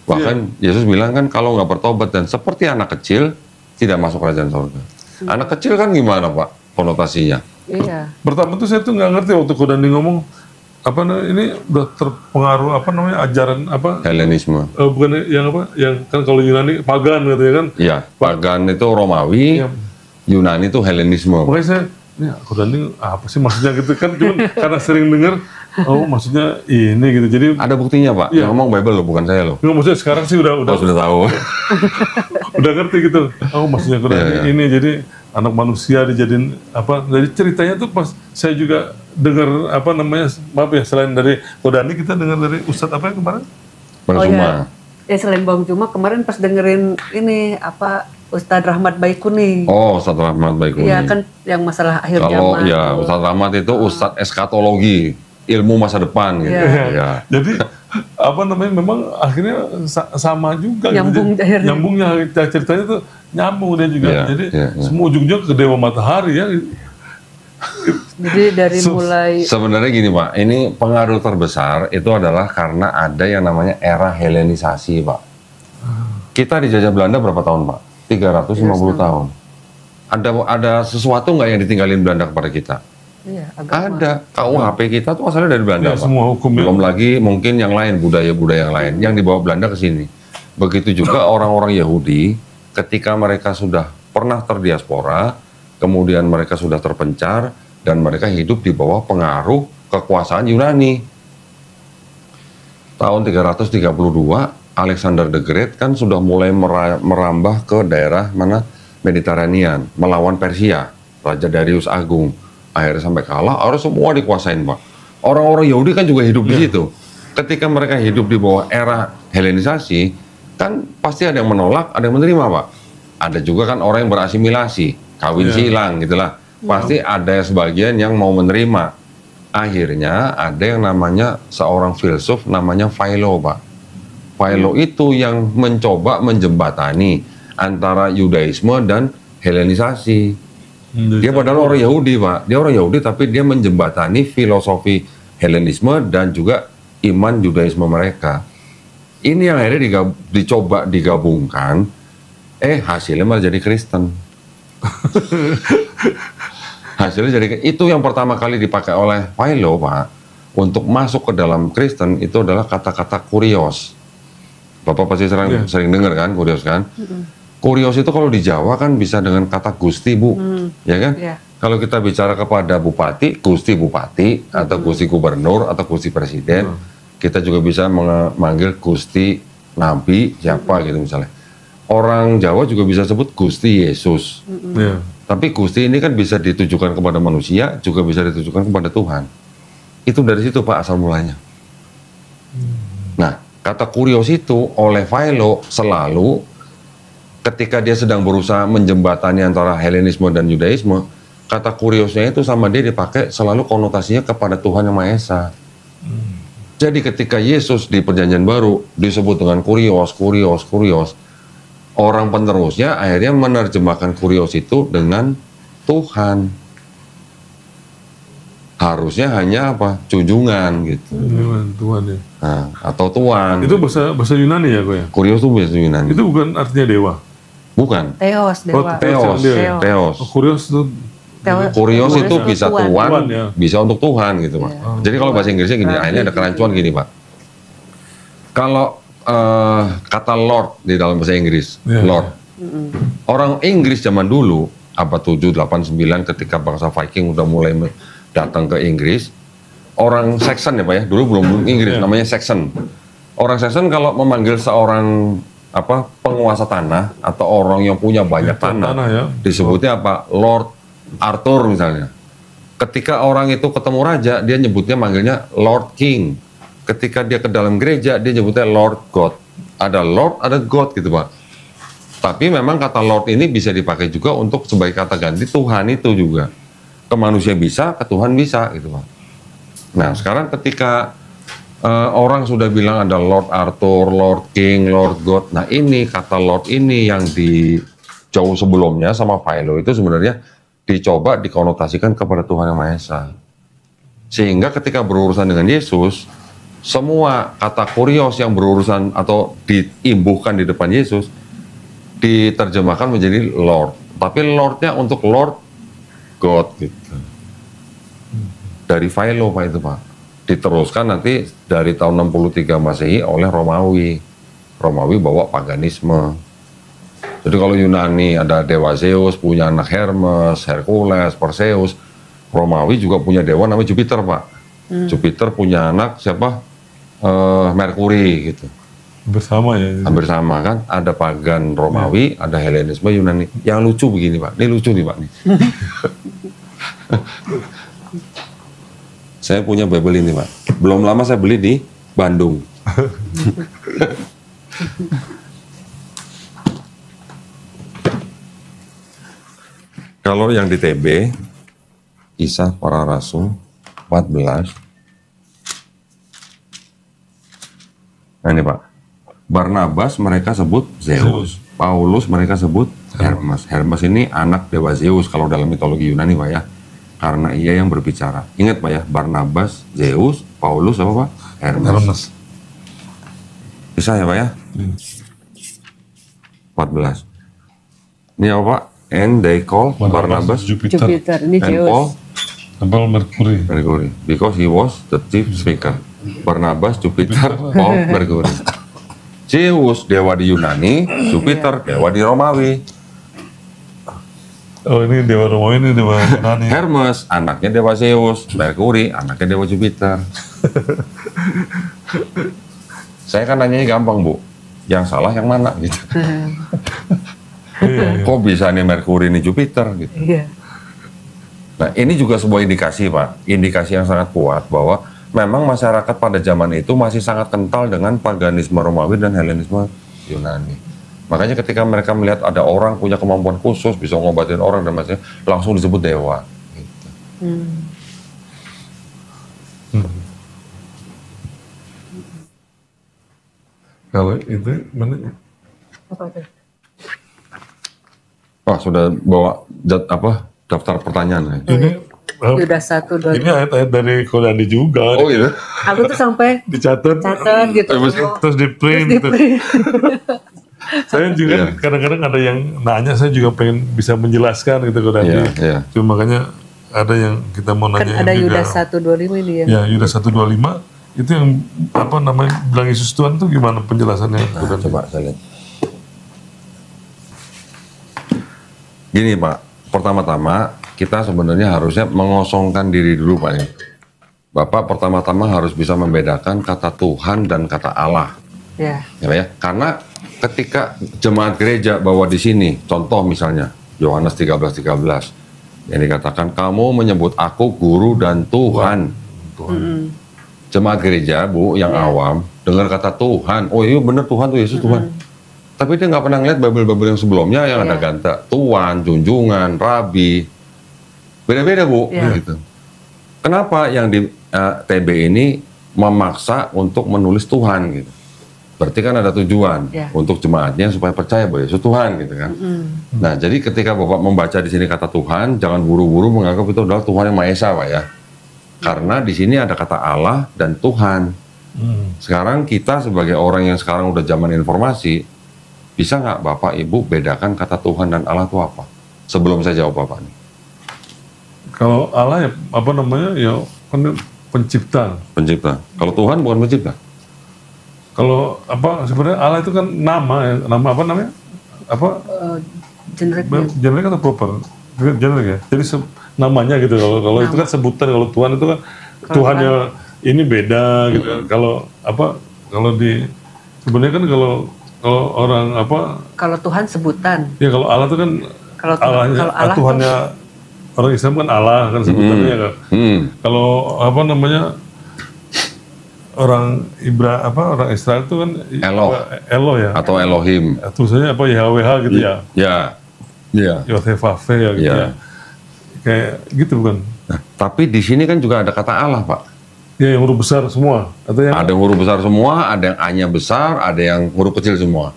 Bahkan Yesus bilang kan kalau nggak bertobat dan seperti anak kecil tidak masuk kerajaan surga. Anak kecil kan gimana Pak konotasinya? Iya. Pertama tuh saya tuh nggak ngerti waktu Kodandi ngomong apa ini udah terpengaruh apa namanya ajaran apa Helenisme. bukan yang apa yang kan kalau Yunani pagan katanya kan. Iya, pagan itu Romawi, Iya. Yunani itu Helenisme. Makanya saya ini Kodandi apa sih maksudnya gitu kan cuman karena sering dengar oh maksudnya ini gitu jadi Ada buktinya Pak, Iya. yang ngomong Bible loh, bukan saya loh. nggak maksudnya sekarang sih udah Oh, sudah tahu. udah ngerti gitu. Oh maksudnya Kodandi ini jadi anak manusia dijadiin apa? Jadi ceritanya tuh pas saya juga dengar apa namanya maaf ya selain dari Kodandi kita dengar dari Ustadz apa ya kemarin? Bang Oh Zuma. ya selain Bang Juma kemarin pas dengerin ini apa Ustadz Rahmat Baikuni. Oh, Ustadz Rahmat Baikuni. Iya kan yang masalah akhir Kalau zaman. ya Ustadz Rahmat itu Ustadz eskatologi, ilmu masa depan gitu. Iya. Ya. Jadi apa namanya memang akhirnya sama juga Nyambung gitu. akhirnya. Nyambungnya ceritanya tuh nyambung dia juga. Iya, Jadi iya. semua ujungnya ke Dewa Matahari ya. Jadi dari mulai Sebenarnya gini Pak, ini pengaruh terbesar itu adalah karena ada yang namanya era Helenisasi Pak. Kita dijajah Belanda berapa tahun Pak? 350 tahun. Ada sesuatu nggak yang ditinggalin Belanda kepada kita? iya, agama. Ada. KUHP kita tuh asalnya dari Belanda Ya, Pak. semua hukum ya. Belum lagi mungkin yang lain, budaya-budaya yang lain yang dibawa Belanda ke sini. Begitu juga orang-orang Yahudi ketika mereka sudah pernah terdiaspora, kemudian mereka sudah terpencar dan mereka hidup di bawah pengaruh kekuasaan Yunani. Tahun 332 Alexander the Great kan sudah mulai merambah ke daerah mana Mediterranean, melawan Persia, Raja Darius Agung. Akhirnya sampai kalah, harus semua dikuasain Pak. Orang-orang Yahudi kan juga hidup di situ. Ketika mereka hidup di bawah era Helenisasi, kan pasti ada yang menolak, ada yang menerima Pak. Ada juga kan orang yang berasimilasi, kawin silang gitulah. Pasti ada sebagian yang mau menerima. Akhirnya ada yang namanya seorang filsuf namanya Philo Pak. Philo itu yang mencoba menjembatani antara Yudaisme dan Helenisasi. Dia padahal orang Yahudi Pak, dia orang Yahudi tapi dia menjembatani filosofi Helenisme dan juga iman Yudaisme mereka. Ini yang akhirnya dicoba digabungkan, hasilnya malah jadi Kristen. Hasilnya jadi itu yang pertama kali dipakai oleh Philo Pak untuk masuk ke dalam Kristen itu adalah kata-kata kurios. Bapak pasti sering dengar kan kurios kan? Kurios itu kalau di Jawa kan bisa dengan kata Gusti Bu, ya kan? Iya. Kalau kita bicara kepada Bupati, Gusti Bupati, atau Gusti Gubernur, atau Gusti Presiden, kita juga bisa memanggil Gusti Nabi, siapa gitu misalnya. Orang Jawa juga bisa sebut Gusti Yesus. Iya. Tapi Gusti ini kan bisa ditujukan kepada manusia, juga bisa ditujukan kepada Tuhan. Itu dari situ Pak asal mulanya. Nah, kata kurios itu oleh Philo selalu ketika dia sedang berusaha menjembatani antara Helenisme dan Yudaisme, kata kuriosnya itu sama dia dipakai selalu konotasinya kepada Tuhan Yang Maha Esa. Jadi ketika Yesus di Perjanjian Baru disebut dengan kurios, orang penerusnya akhirnya menerjemahkan kurios itu dengan Tuhan. Harusnya hanya apa? Junjungan gitu. Tuhan ya. Nah, atau Tuhan. Itu bahasa Yunani ya kok ya? Kurios itu bahasa Yunani. Itu bukan artinya dewa. Bukan. Theos, dewa. Theos. Dia. Theos. Kurios itu Kurios itu bisa Tuhan, ya. bisa untuk Tuhan gitu Pak. Jadi kalau bahasa Inggrisnya gini, akhirnya ada kerancuan gini Pak. Kalau kata Lord di dalam bahasa Inggris, Lord. Orang Inggris zaman dulu, abad 7, 8, 9 ketika bangsa Viking udah mulai datang ke Inggris, orang Saxon ya Pak ya, dulu belum Inggris, namanya Saxon. Orang Saxon kalau memanggil seorang penguasa tanah atau orang yang punya banyak tanah ya. disebutnya apa? Lord Arthur misalnya. Ketika orang itu ketemu raja, dia nyebutnya manggilnya Lord King. Ketika dia ke dalam gereja, dia nyebutnya Lord God. Ada Lord, ada God gitu Pak. Tapi memang kata Lord ini bisa dipakai juga untuk sebagai kata ganti Tuhan itu juga. Ke manusia bisa, ke Tuhan bisa gitu Pak. Nah sekarang ketika orang sudah bilang ada Lord Arthur, Lord King, Lord God. Nah ini kata Lord ini yang di jauh sebelumnya sama Philo itu sebenarnya dicoba dikonotasikan kepada Tuhan Yang Maha Esa. Sehingga ketika berurusan dengan Yesus, semua kata kurios yang berurusan atau diimbuhkan di depan Yesus diterjemahkan menjadi Lord. Tapi Lordnya untuk Lord God gitu. dari Philo Pak itu Pak. Diteruskan nanti dari tahun 63 Masehi oleh Romawi. Romawi bawa paganisme. Jadi kalau Yunani ada dewa Zeus, punya anak Hermes, Hercules, Perseus. Romawi juga punya dewa namanya Jupiter Pak. Jupiter punya anak siapa? Merkuri gitu. Bersama ya. Hampir sama kan, ada pagan Romawi, ada Helenisme Yunani. Yang lucu begini Pak, ini lucu nih Pak nih. Saya punya Bible ini Pak, belum lama saya beli di Bandung. Kalau yang di TB, Kisah Para Rasul 14. Nah ini Pak, Barnabas mereka sebut Zeus, Paulus mereka sebut Hermes. Hermes ini anak dewa Zeus kalau dalam mitologi Yunani Pak ya, karena ia yang berbicara. Ingat Pak ya, Barnabas, Zeus, Paulus apa Pak? Hermes. Bisa ya Pak ya? 14. Ini apa Pak? And they call Barnabas Jupiter. Ini and Zeus. Paul Merkuri. because he was the chief speaker. Barnabas, Jupiter, Paul, Merkuri. Zeus, dewa di Yunani, Jupiter, dewa di Romawi. Oh ini dewa Romawi, ini dewa Yunani. Hermes, anaknya dewa Zeus. Merkuri, anaknya dewa Jupiter. Saya kan nanyanya gampang Bu, yang salah yang mana gitu. Kok bisa nih Merkuri ini Jupiter gitu. Nah ini juga sebuah indikasi Pak, indikasi yang sangat kuat bahwa memang masyarakat pada zaman itu masih sangat kental dengan paganisme Romawi dan Helenisme Yunani. Makanya ketika mereka melihat ada orang punya kemampuan khusus, bisa ngobatin orang dan macamnya, langsung disebut dewa. Gitu. Kalau itu mana? Apa itu? Wah sudah bawa daftar pertanyaan. Ini Udah 1, 2, ini ayat-ayat dari Quran juga. Oh gitu? Aku tuh sampai Dicatat gitu. terus di print. Saya juga kadang-kadang ada yang nanya, saya juga pengen bisa menjelaskan gitu Quran. Cuma makanya ada yang kita mau nanya Kan ada juga. Yudas 125 ini ya. Ya Yudas 125 itu yang apa namanya bilang Yesus Tuhan tuh gimana penjelasannya? Nah, coba saya lihat. Gini Pak, pertama-tama kita sebenarnya harusnya mengosongkan diri dulu Pak ya. Bapak pertama-tama harus bisa membedakan kata Tuhan dan kata Allah. Ya Pak ya. Karena ketika jemaat gereja bawa di sini, contoh misalnya Yohanes 13:13 yang dikatakan kamu menyebut aku guru dan Tuhan. Jemaat gereja Bu yang awam dengar kata Tuhan, oh iya bener Tuhan tuh Yesus Tuhan. Tapi dia nggak pernah ngeliat Bible-Bible yang sebelumnya yang ada ganti Tuhan, junjungan, Rabi, beda-beda Bu. Gitu. Kenapa yang di TB ini memaksa untuk menulis Tuhan gitu? Berarti kan ada tujuan untuk jemaatnya supaya percaya bahwa Yesus Tuhan gitu kan. Nah jadi ketika Bapak membaca di sini kata Tuhan, jangan buru-buru menganggap itu adalah Tuhan yang Maha Esa Pak ya. Karena di sini ada kata Allah dan Tuhan. Sekarang kita sebagai orang yang sekarang udah zaman informasi, bisa nggak Bapak Ibu bedakan kata Tuhan dan Allah itu apa? Sebelum saya jawab Bapak nih. Kalau Allah ya apa namanya ya pencipta. Pencipta. Kalau Tuhan bukan pencipta. Kalau apa sebenarnya Allah itu kan nama ya, nama apa namanya? Apa? Generik atau proper? Generik ya. Jadi namanya gitu. Kalau itu kan sebutan. Kalau Tuhan itu kan Tuhannya ini beda gitu. Kalau apa? Kalau di sebenarnya kan kalau orang apa? Kalau Tuhan sebutan. Ya kalau Allah itu kan Allahnya, Allah Tuhannya orang Islam kan Allah kan sebutannya kan. Kalau apa namanya orang orang Israel itu kan Elo ya atau Elohim. Tulisannya apa YHWH gitu ya. Ya. Yotevave ya gitu ya. Kayak gitu bukan. Nah, tapi di sini kan juga ada kata Allah Pak. Ya yang huruf besar semua. Ada yang huruf besar semua, ada yang A-nya besar, ada yang huruf kecil semua.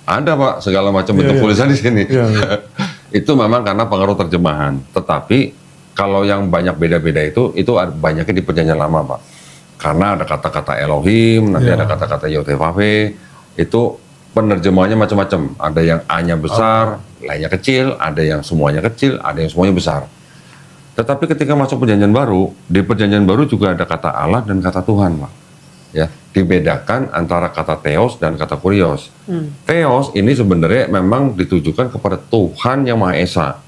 Ada Pak, segala macam bentuk tulisan di sini. Itu memang karena pengaruh terjemahan. Tetapi kalau yang banyak beda-beda itu banyaknya di Perjanjian Lama Pak. Karena ada kata-kata Elohim, nanti ada kata-kata Yotevave, itu penerjemahannya macam-macam. Ada yang A-nya besar, lainnya kecil, ada yang semuanya kecil, ada yang semuanya besar. Tetapi ketika masuk perjanjian baru, di perjanjian baru juga ada kata Allah dan kata Tuhan, Pak. Ya, dibedakan antara kata theos dan kata kurios. Theos ini sebenarnya memang ditujukan kepada Tuhan yang Maha Esa.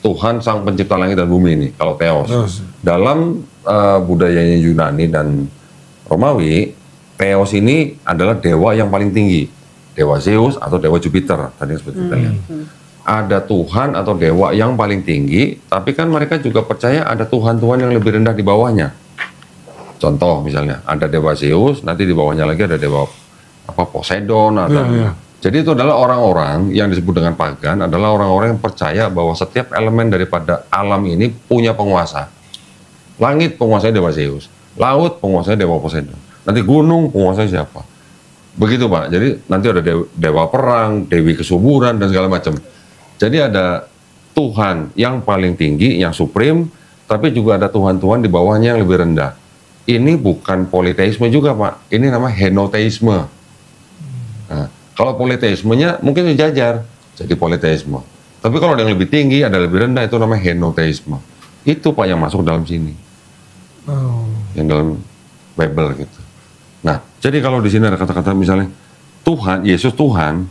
Tuhan Sang Pencipta Langit dan Bumi ini, kalau theos. Dalam budayanya Yunani dan Romawi, theos ini adalah dewa yang paling tinggi. Dewa Zeus atau dewa Jupiter, tadi seperti kita lihat. Ada Tuhan atau dewa yang paling tinggi, tapi kan mereka juga percaya ada Tuhan-Tuhan yang lebih rendah di bawahnya. Contoh misalnya, ada dewa Zeus, nanti di bawahnya lagi ada dewa Poseidon atau Jadi itu adalah orang-orang yang disebut dengan pagan, adalah orang-orang yang percaya bahwa setiap elemen daripada alam ini punya penguasa. Langit penguasanya dewa Zeus, laut penguasanya dewa Poseidon, nanti gunung penguasanya siapa. Begitu Pak, jadi nanti ada dewa perang, dewi kesuburan dan segala macam. Jadi ada Tuhan yang paling tinggi, yang supreme, tapi juga ada Tuhan-Tuhan di bawahnya yang lebih rendah. Ini bukan politeisme juga Pak, ini namanya henoteisme. Nah, kalau politeismenya mungkin sejajar, jadi politeisme. Tapi kalau ada yang lebih tinggi, ada lebih rendah, itu namanya henoteisme. Itu Pak yang masuk dalam sini, yang dalam Bible gitu. Nah, jadi kalau di sini ada kata-kata misalnya Tuhan, Yesus Tuhan,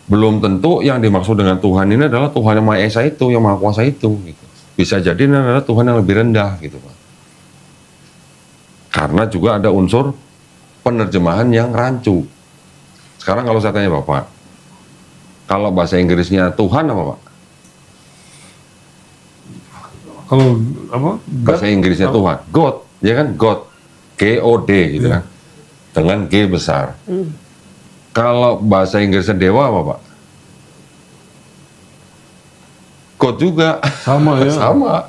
belum tentu yang dimaksud dengan Tuhan ini adalah Tuhan yang Maha Esa itu, yang Maha Kuasa itu. Gitu. Bisa jadi ini adalah Tuhan yang lebih rendah gitu Pak. Karena juga ada unsur penerjemahan yang rancu. Sekarang kalau saya tanya Bapak, kalau bahasa Inggrisnya Tuhan apa Pak? Kalau apa? Bahasa Inggrisnya Tuhan, God, ya kan God, G-O-D gitu kan, dengan G besar. Kalau bahasa Inggrisnya dewa apa Pak? God juga. Sama ya. Sama.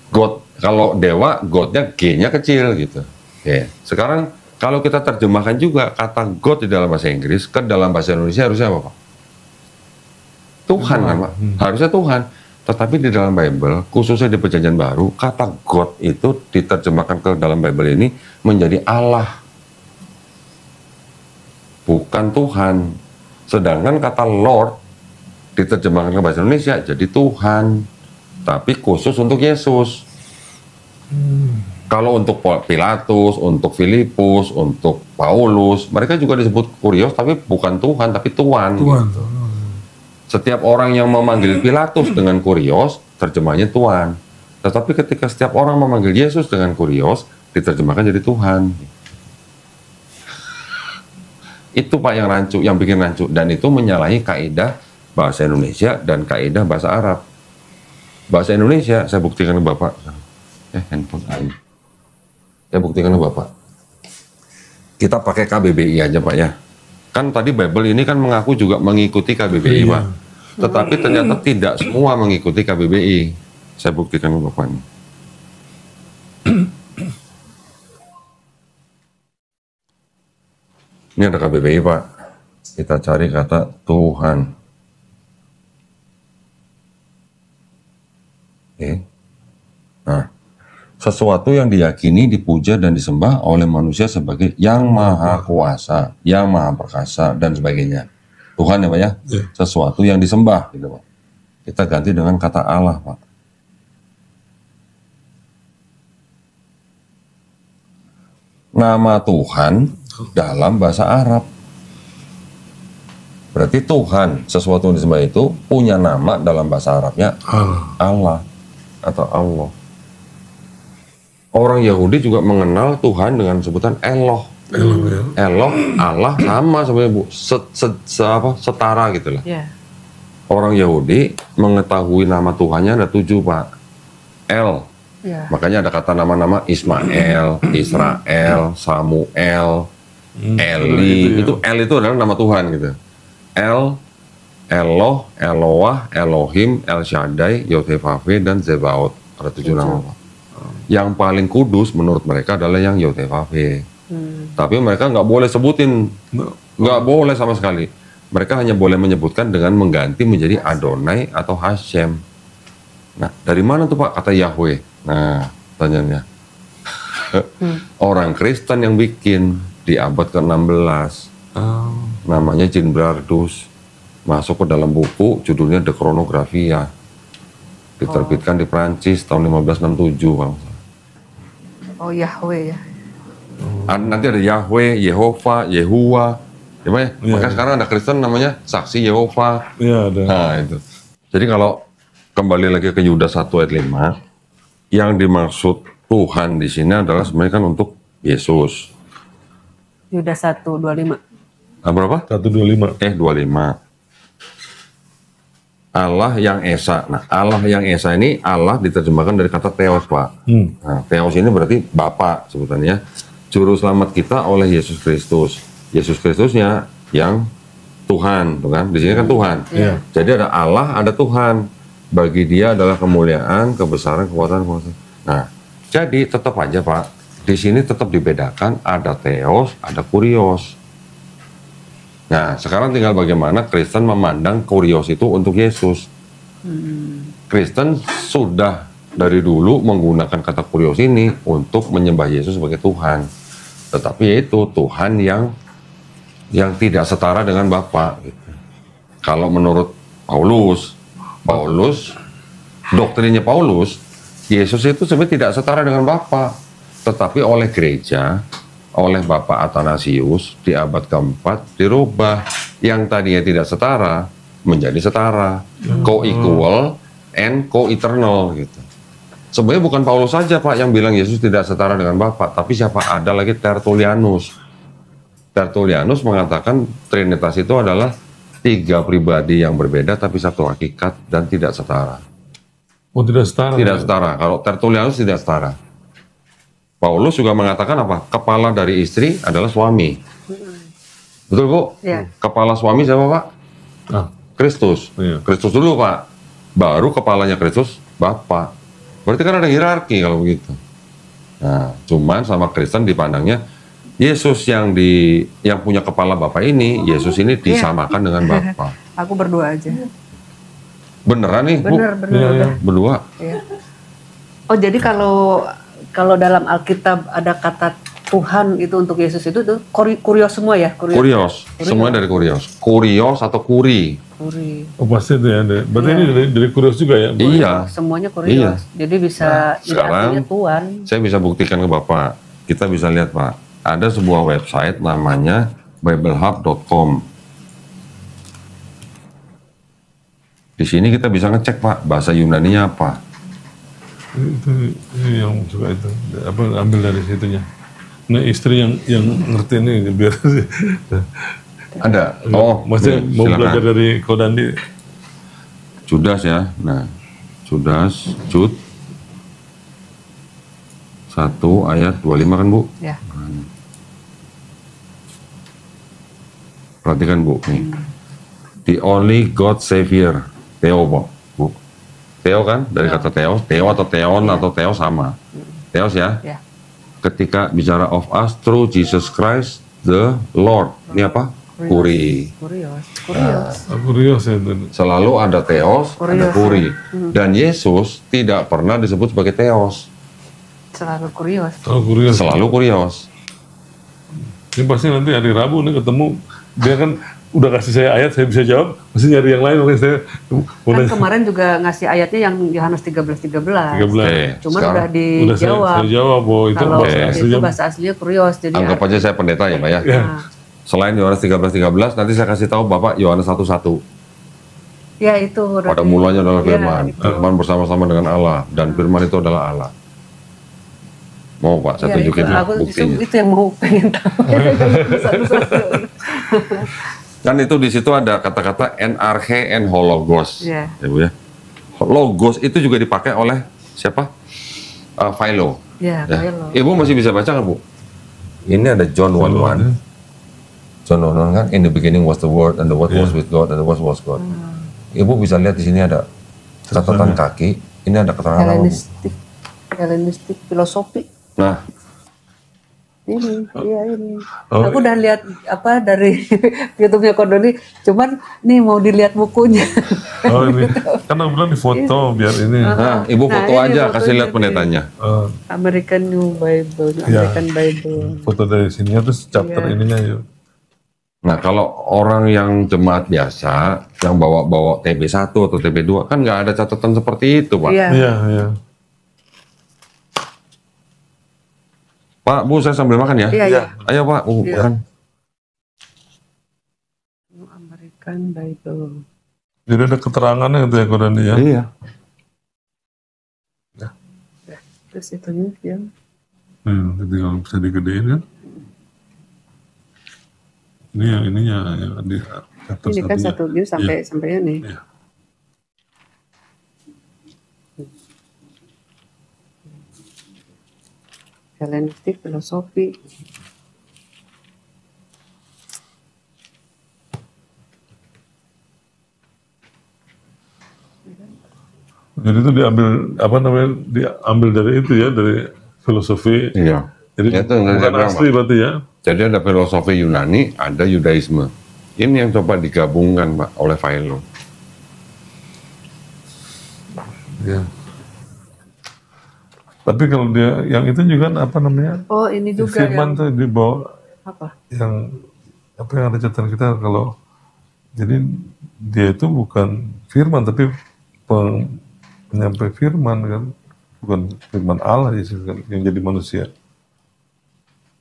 God. Kalau dewa, God-nya G-nya kecil gitu. Oke. Sekarang kalau kita terjemahkan juga kata God di dalam bahasa Inggris ke dalam bahasa Indonesia harusnya apa Pak? Tuhan kan Pak? Harusnya Tuhan. Tetapi di dalam Bible, khususnya di Perjanjian Baru, kata God itu diterjemahkan ke dalam Bible ini menjadi Allah. Bukan Tuhan. Sedangkan kata Lord diterjemahkan ke bahasa Indonesia jadi Tuhan. Tapi khusus untuk Yesus. Kalau untuk Pilatus, untuk Filipus, untuk Paulus, mereka juga disebut kurios, tapi bukan Tuhan, tapi Tuan. Gitu. Setiap orang yang memanggil Pilatus dengan kurios, terjemahnya Tuan. Tetapi ketika setiap orang memanggil Yesus dengan kurios, diterjemahkan jadi Tuhan. Itu Pak yang rancu, yang bikin rancu. Dan itu menyalahi kaidah bahasa Indonesia dan kaidah bahasa Arab. Bahasa Indonesia, saya buktikan ke Bapak. Handphone ini. Saya buktikan ke Bapak. Kita pakai KBBI aja Pak ya. Kan tadi Bible ini kan mengaku juga mengikuti KBBI Pak. Tetapi ternyata tidak semua mengikuti KBBI. Saya buktikan ke Bapak ini. Ini ada KBBI Pak. Kita cari kata Tuhan. Oke. Nah, sesuatu yang diyakini, dipuja, dan disembah oleh manusia sebagai yang maha kuasa, yang maha perkasa, dan sebagainya. Tuhan ya Pak ya? Sesuatu yang disembah gitu Pak. Kita ganti dengan kata Allah Pak. Nama Tuhan dalam bahasa Arab. Berarti Tuhan, sesuatu yang disembah itu punya nama dalam bahasa Arabnya Allah atau Allah. Orang Yahudi juga mengenal Tuhan dengan sebutan Eloh. Eloh, Allah sama sebenarnya Bu, setara gitu lah. Orang Yahudi mengetahui nama Tuhannya ada 7 Pak. El. Makanya ada kata nama-nama Ismail, Israel, Samuel, Eli. Itu El itu adalah nama Tuhan gitu. El, Eloh, Eloah, Elohim, El Shaddai, Yotevave, dan Zebaot. Ada 7 nama Pak. Yang paling kudus menurut mereka adalah yang Yotevave. Tapi mereka nggak boleh sebutin, nggak boleh sama sekali. Mereka hanya boleh menyebutkan dengan mengganti menjadi Adonai atau Hashem. Nah, dari mana tuh Pak kata Yahweh? Nah, tanyanya. Orang Kristen yang bikin di abad ke-16. Namanya Jean Brardus. Masuk ke dalam buku, judulnya The Chronographia. Diterbitkan di Prancis tahun 1567 Bang. Oh Yahweh ya. Nanti ada Yahweh, Yehova, Yehuwa. Gimana ya? Maka sekarang ada Kristen namanya Saksi Yehova. Iya ada. Nah itu. Jadi kalau kembali lagi ke Yudas 1 ayat 5, yang dimaksud Tuhan di sini adalah sebenarnya kan untuk Yesus. Yudas 1:25. Berapa? 125. 25. Allah yang Esa. Nah, Allah yang Esa ini Allah diterjemahkan dari kata Theos, Pak. Nah, Theos ini berarti Bapa sebutannya. Juru selamat kita oleh Yesus Kristus. Yesus Kristusnya yang Tuhan, tuh kan? Di sini kan Tuhan. Jadi ada Allah, ada Tuhan. Bagi Dia adalah kemuliaan, kebesaran, kekuatan. Nah, jadi tetap aja, Pak. Di sini tetap dibedakan ada Theos, ada Kurios. Nah, sekarang tinggal bagaimana Kristen memandang Kurios itu untuk Yesus. Kristen sudah dari dulu menggunakan kata Kurios ini untuk menyembah Yesus sebagai Tuhan. Tetapi yaitu Tuhan yang tidak setara dengan Bapa. Kalau menurut Paulus, doktrinnya Paulus, Yesus itu sebenarnya tidak setara dengan Bapa. Tetapi oleh gereja, oleh Bapak Athanasius di abad keempat dirubah, yang tadinya tidak setara menjadi setara, co-equal and co-eternal gitu. Sebenarnya bukan Paulus saja Pak yang bilang Yesus tidak setara dengan Bapa, tapi siapa? Ada lagi Tertullianus. Tertullianus mengatakan Trinitas itu adalah 3 pribadi yang berbeda tapi satu hakikat dan tidak setara. Oh tidak setara? Tidak setara. Kalau Tertullianus tidak setara. Paulus juga mengatakan apa? Kepala dari istri adalah suami. Betul Bu? Ya. Kepala suami siapa Pak? Kristus. Kristus dulu Pak. Baru kepalanya Kristus Bapa. Berarti kan ada hierarki kalau begitu. Nah, cuman sama Kristen dipandangnya Yesus yang punya kepala Bapa ini, Yesus ini disamakan dengan Bapa. Aku berdua aja. Beneran nih Bu? Bener. Berdua. Ya. Oh jadi kalau dalam Alkitab ada kata Tuhan itu untuk Yesus itu tuh kurios semua ya? Kurios. Semua dari kurios. Kurios atau kuri. Oh pasti itu ya. Berarti ini dari kurios juga ya? Iya. Semuanya kurios. Iya. Jadi bisa sekarang Tuhan. Saya bisa buktikan ke Bapak. Kita bisa lihat Pak. Ada sebuah website namanya biblehub.com. Di sini kita bisa ngecek Pak bahasa Yunani-nya apa. Itu yang suka itu ambil dari situnya. Nah istri yang ngerti ini biar ada. maksudnya mau silakan. belajar dari Kodandi. Judas ya. Nah, Judas Jud 1 ayat 25 kan Bu? Ya. Perhatikan Bu nih. The only God Savior. Theo Bu. Theo kan dari kata Theo atau Theon atau Theo sama. Theos ya. Ketika bicara of us through Jesus Christ the Lord. Ini apa? Kurios. Kurios ya. Selalu ada Theos, ada Kuri. Dan Yesus tidak pernah disebut sebagai Theos. Selalu kurios. Selalu kurios. Ini pasti nanti hari Rabu nih ketemu, dia kan udah kasih saya ayat, saya bisa jawab, mesti nyari yang lain. Saya kan kemarin juga ngasih ayatnya yang Yohanes 13. Cuman udah dijawab. Saya jawab, itu kalau itu bahasa aslinya kurios. Jadi anggap aja saya pendeta ya Pak ya. Selain Yohanes 13, nanti saya kasih tahu Bapak Yohanes 1:1. Ya itu. Pada mulanya adalah firman. Firman bersama-sama dengan Allah dan firman itu adalah Allah. Mau Pak, saya tunjukin buktinya. Itu yang mau pengen tahu. Kan itu di situ ada kata-kata NRK and hologos. Ya Bu ya. Logos itu juga dipakai oleh siapa? Philo. Philo. Ibu masih bisa baca nggak Bu? Ini ada John 1:1. John 1:1 kan, in the beginning was the word and the word was with God and the word was God. Ibu bisa lihat di sini ada catatan kaki. Ini ada keterangan apa Bu? Hellenistik filosofi. Nah, ini. Aku udah lihat dari YouTube-nya Kodoni, cuman nih mau dilihat bukunya. Oh ini, kan aku bilang di foto biar ini. Nah, Ibu foto aja, kasih lihat pendetanya. American New Bible, American Bible. Foto dari sini terus chapter ininya yuk. Nah kalau orang yang jemaat biasa, yang bawa TB1 atau TB2, kan nggak ada catatan seperti itu, Pak. Iya. Iya. Pak, Bu, saya sambil makan ya. Iya. Ayo Pak, makan. American Bible. Jadi ada keterangannya itu ya Kodani ya? Iya. Terus itunya yang Jadi kalau bisa digedein kan? Ini yang ininya yang di atas ini kan satu view sampai ini. Iya. Hellenistik filosofi. Jadi itu diambil dari itu ya, dari filosofi. Iya. Jadi Itu bukan asli berarti ya? Jadi ada filosofi Yunani, ada Yudaisme. Ini yang coba digabungkan Pak oleh Philo. Iya. Tapi kalau dia yang itu juga apa namanya? Oh, ini juga Firman tuh dibawa apa? Yang ada catatan kita kalau jadi dia itu bukan firman tapi penyampai firman kan, bukan firman Allah Yesus kan yang jadi manusia.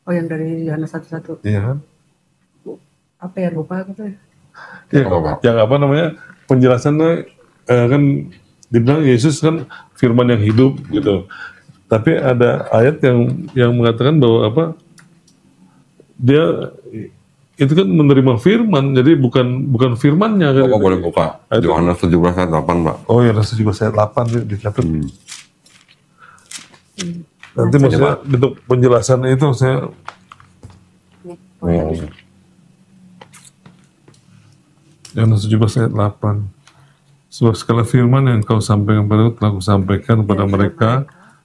Oh, yang dari Yohanes 1:1. Iya kan? Apa ya, lupa gitu ya? Iya, yang apa namanya penjelasannya kan dibilang Yesus kan firman yang hidup gitu. Tapi ada ayat yang mengatakan bahwa dia itu kan menerima firman, jadi bukan firmannya kan. Bapak boleh buka Yohanes 17 ayat 8 Pak. Oh ya, Yohanes 17 ayat 8 dicatat. Nanti maksudnya untuk penjelasan itu saya Yohanes 17 ayat 8. Sebab segala firman yang kau sampaikan padaku telah kusampaikan kepada mereka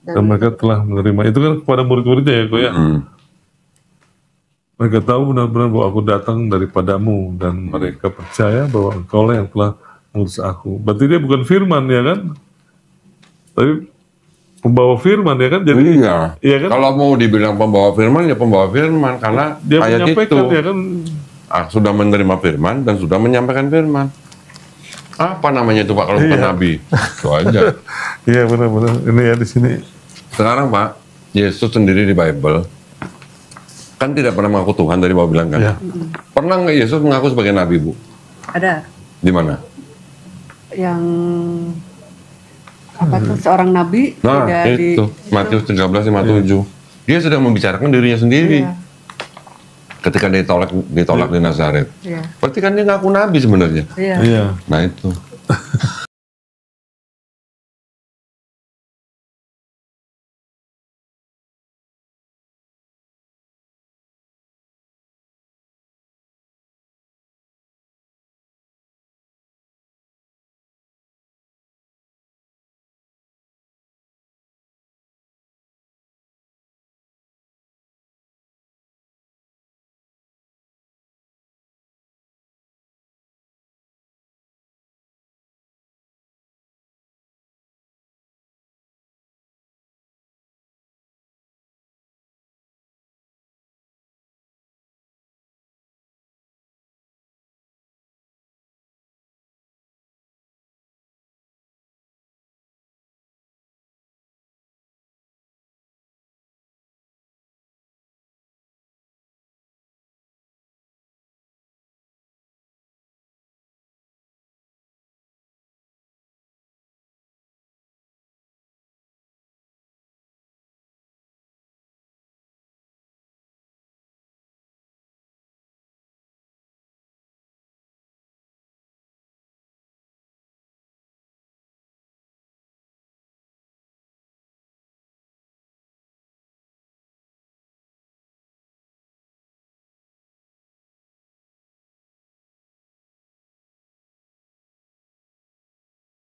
dan mereka telah menerima. Itu kan kepada murid-muridnya ya kok ya. Mereka tahu benar-benar bahwa aku datang daripadamu dan mereka percaya bahwa engkau lah yang telah mengutus aku. Berarti dia bukan firman ya kan? Tapi pembawa firman ya kan? Jadi iya kan? Kalau mau dibilang pembawa firman ya pembawa firman karena dia ayat menyampaikan itu ya kan? Sudah menerima firman dan sudah menyampaikan firman. Apa namanya itu Pak kalau bukan nabi? Itu aja. Iya benar-benar. Ini ya di sini. Sekarang Pak, Yesus sendiri di Bible kan tidak pernah mengaku Tuhan, tadi Bapak bilang kan. Iya. Pernah nggak Yesus mengaku sebagai nabi, Bu? Ada. Di mana? Yang apa tuh, seorang nabi? Nah, itu Matius 13:57. Dia sedang membicarakan dirinya sendiri. Iya. Ketika ditolak di Nazaret. Iya. Berarti kan dia ngaku nabi sebenarnya. Iya. Iya. Nah itu.